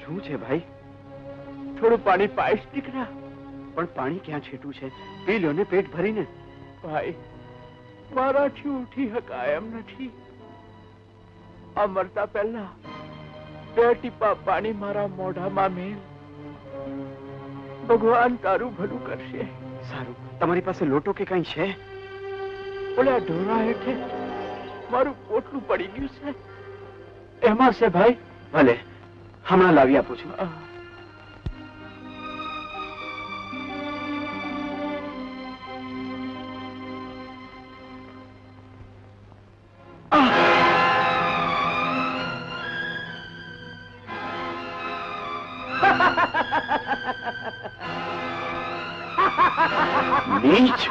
શું છે ભાઈ? થોડું પાણી પાઈશ દીકરા? પણ પાણી ક્યાં છેટું છે? પી લ્યો ને પેટ ભરીને. ભાઈ, મારાથી ઉઠી શકાય એમ નથી. આ મરતા પહેલા 2 ટીપા પાણી મારા મોઢામાં મેલ. ભગવાન તારું ભલું કરશે. સારું, તમારી પાસે લોટો કે કઈ છે? ઓલા ઢોરા હેઠે મારું પોટલું પડી ગયું છે, એમાં છે ભાઈ. ભલે, હમણાં લાવી આપું છું. નીચ!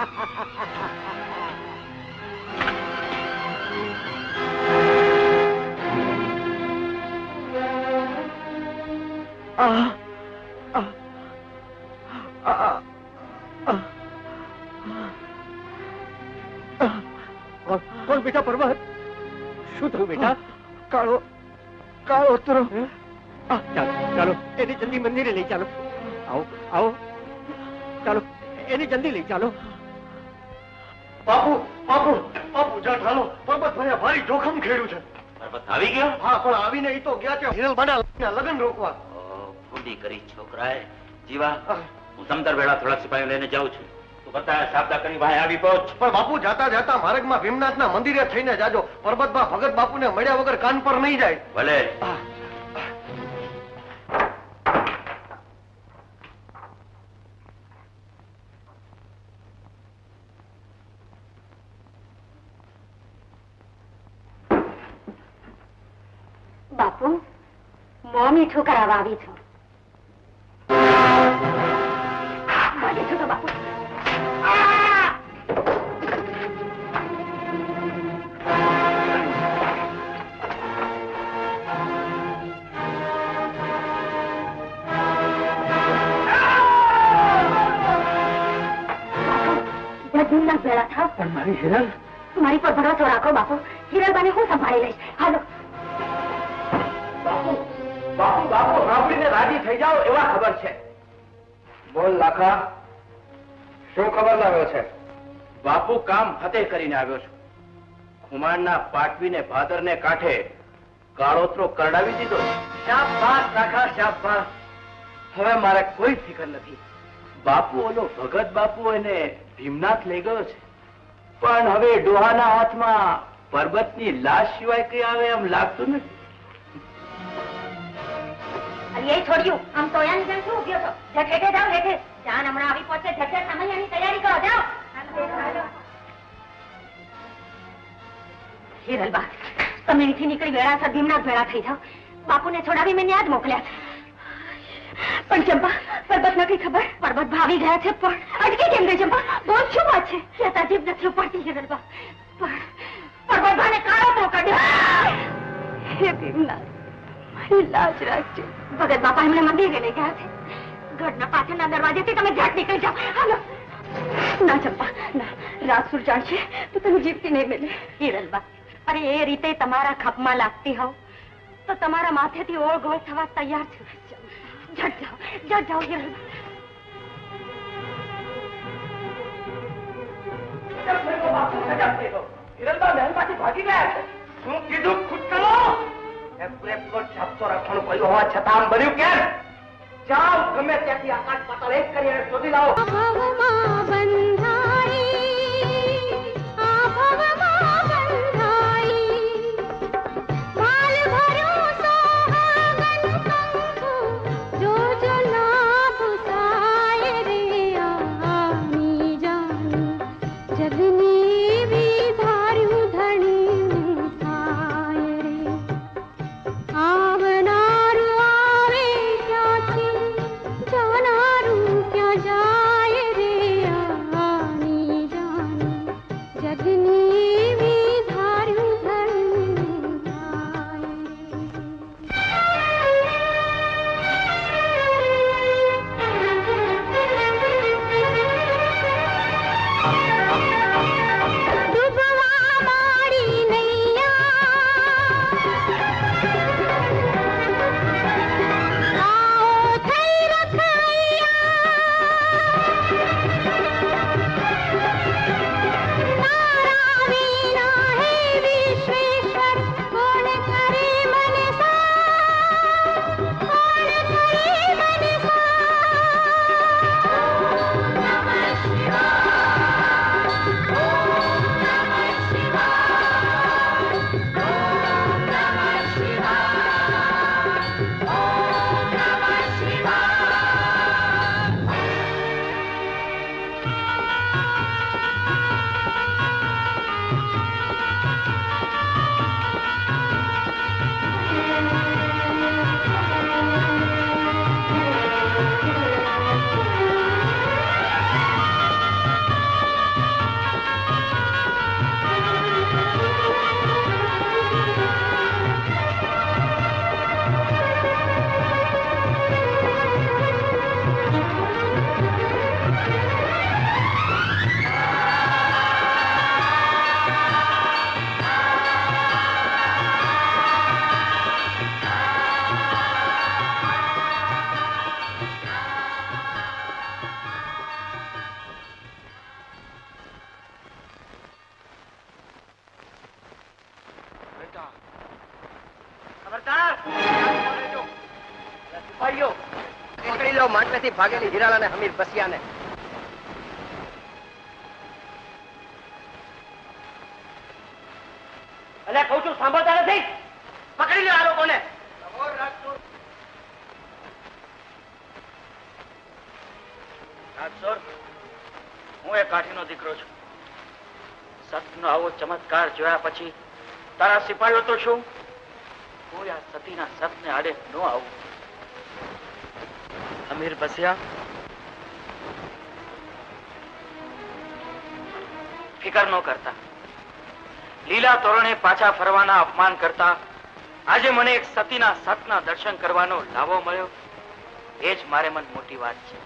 કોણ બેટા? પર્વત, શું થયું બેટા? કાળો કાળો ઉતરો. ચાલો, એને જલ્દી મંદિરે લઈ ચાલો. આવો, આવો, ચાલો, એને જલ્દી લઈ ચાલો. બાપુ, બાપુ, બાપુ, જા ઠાલો. પર્વત ભાઈ ભારી જોખમ ખેડ્યું છે. પરબત આવી ગયો? હા, પણ આવીને ઈ તો ગયા છે હિરલબાના લગ્ન રોકવા. ભૂંડી કરી છોકરાએ. જીવા, હું સમતર વેળા થોડા સિપાહીઓ લઈને જાઉં છું. તું બતા સાબદા કરી ભાઈ આવી પહોંચ. પણ બાપુ, જાતા જાતા માર્ગમાં ભીમનાથના મંદિરે થઈને જાજો. પરબતમાં ભગત બાપુને મળ્યા વગર કાન પર નહીં જાય. ભલે. બાપુ, મોં મીઠું કરાવવા આવી છું. મને છો તો બાપુ. ભીમનાથ ભેળા થાવ. પણ મારી હિરલ, મારી પર ભરોસો રાખો બાપુ. હિરલબાને હું સંભાળી લઈશ. હાલો. બાપુ, બાપુ, બાપુ, સાંભળીને રાજી થઈ જાઓ એવા ખબર છે. બોલ લાખા, શું ખબર લાવ્યો છે? બાપુ, કામ ફતેહ કરીને આવ્યો છું. ખુમાણના પાટવીને ભાદરને કાંઠે કાળોતરો કરડાવી દીધો. શાબાશ લાખા, શાબાશ. હવે મારે કોઈ ફિકર નથી. બાપુ, ઓલો ભગત બાપુ એને ભીમનાથ લઈ ગયો છે. પણ હવે ડોહાના હાથમાં પર્વતની લાશ સિવાય કઈ આવે એમ લાગતું નથી. અરે એ છોડ્યું આમ તો યાની જેમ શું ઉભ્યો છો? જટ હેઠે જાઓ, હેઠે. જાન હમણાં આવી પહોંચે, જટ સમયની તૈયારી કરો, જાઓ. હિરલબા, તમે અહીંથી નીકળી વેળાસર ભીમનાથ ભેળા થઈ જાઓ. બાપુને છોડાવી મેં ન્યા જ મોકલ્યા. પણ ચંપા, પર્વત નથી ખબર. પર્વત ભાવી ગયા છે પણ અટકી કેમ ગઈ ચંપા? બોલ શું વાત છે? કહેતા જીભ નથી ઉપડતી હિરલબા. પણ પર્વત ભાને કાળો મોકલ્યો. હે ભીમનાથ, મારી લાજ રાખજે. ભગત બાપા એમને મંદિરે લઈ ગયા છે. ઘરના પાછળના દરવાજેથી તમે ઝાટ નીકળી જાઓ. હાલો. ના ચંપા, ના. રાજસુર જાણશે તો તમે જીવતી નહીં મળે. હિરલબા, અરે એ રીતે તમારા ખપમાં લાગતી હોવ તો તમારા માથેથી ઓળ ગોળ થવા તૈયાર છે. જટ જાઓ હિરલબા. હિરલબા મહેલમાંથી ભાગી ગયા છે. શું કીધું? ખુદ કરો. પૂરેપૂરો છાપતો રાખવાનું કહ્યું હોવા છતાં આમ બન્યું કેમ? જાઓ, ગમે ત્યાંથી આકાશ પાતાળ એક કરીને શોધી લાવો. પકડી લો માટલેથી ભાગેલી હિરાલા ને હમીર બસિયાને. અલ્યા કહું છું, સાંભળતા નથી? પકડી લો આ લોકોને. હું એ કાઠીનો દીકરો છું. સતનો આવો ચમત્કાર જોયા પછી તારા સિપાહીઓ તો શું, કોઈ આ સતીના સતને આડે ન આવું. અમીર બસિયા, ફિકર ન કરતા. લીલા તોરણે પાછા ફરવાના અપમાન કરતા આજે મને એક સતીના સતના દર્શન કરવાનો લાવો મળ્યો, એ જ મારે મન મોટી વાત છે.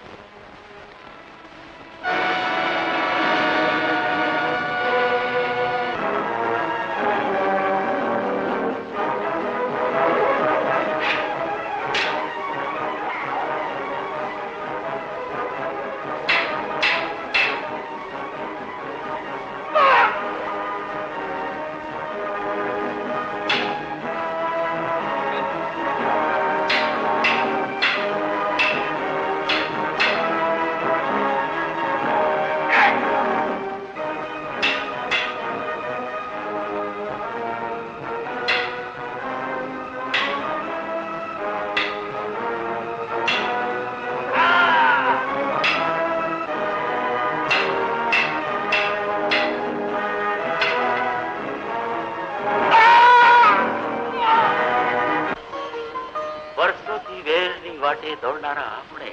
વેરની વાટે દોડનારા આપણે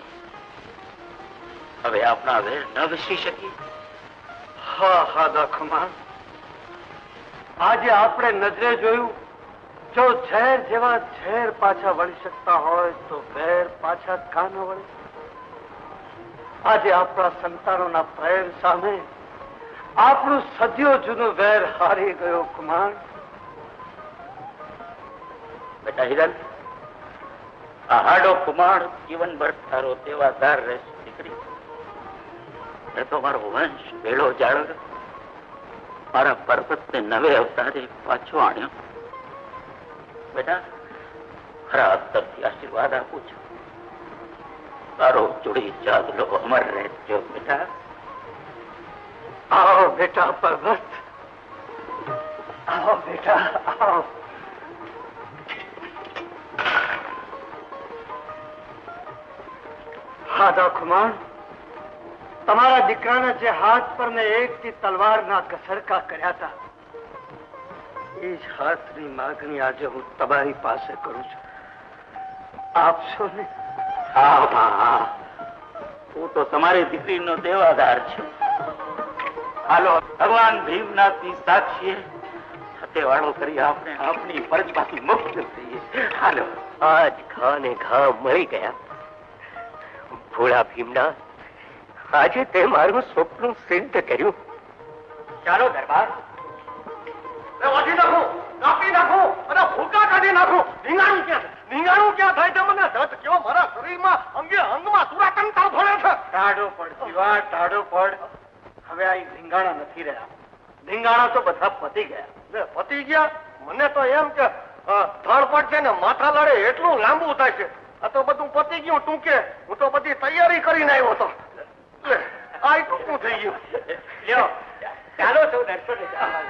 હવે આપણા વેર ન વિસરી શકીએ. હા હાદા ખુમાણ, આજે આપણે નજરે જોયું, જો ઝેર જેવા ઝેર પાછા વળી શકતા હોય તો વેર પાછા કા ન વળે? આજે આપણા સંતાનોના પ્રેમ સામે આપણું સદીઓ જૂનું વેર હારી ગયો કુમાર. બેટા હિરલ, આ હાડો કુમાર જીવનભર તારો દેવાદાર રહેશે દીકરી. એ તો મારો વંશ ભેળો જાળવ્યો, મારા પર્વતને નવે અવતારે પાછો આણ્યો. બેટા ખરા અંતરથી આશીર્વાદ આપું છું, તારો જોડી ચાદલો અમર રહેજો બેટા. આવો બેટા પર્વત, આવો બેટા આવો. હાદા ખુમાણ, તમારા દીકરાના જે હાથ પર મેં એકથી તલવારના ઘસરકા કર્યા હતા, એ જ હાથની માગણી આજે હું તમારી પાસે કરું છું. આપશો ને? હા હા, હું તો તમારી દીકરીનો દેવાદાર છું. હાલો ભગવાન ભીમનાથની સાક્ષીએ સત્યવાળો કરી આપણે આપણી ફરજમાંથી મુક્ત થઈએ. હાલો. આજ ઘા ને ઘા મળી ગયા. ભોળા ભીમના, આજે તે મારું સ્વપ્ન સિદ્ધ કર્યું. ચાલો દરબાર. વાજી નાખું, કાપી નાખું અને ભૂકા કાઢી નાખું. રીંગાણું ક્યાં છે? રીંગાણું ક્યાં થાય છે? મને દત્ત કેવો મારા શરીરમાં અંગે અંગમાં સુરા કંટાળ ભળે છે. ટાઢો પડ શિવા, ટાઢો પડ. હવે આ ધીંગાણા નથી રહ્યા. ધીંગાણા તો બધા પતી ગયા. લે, પતી ગયા? મને તો એમ કે ધડપડ છે ને માથા લડે એટલું લાંબુ થાય છે. આ તો બધું પતી ગયું ટૂંકે. હું તો બધી તૈયારી કરીને આવ્યો હતો. લે, આ ટૂંકું થઈ ગયું. લ્યો ચાલો સૌ દર્શને જાઓ.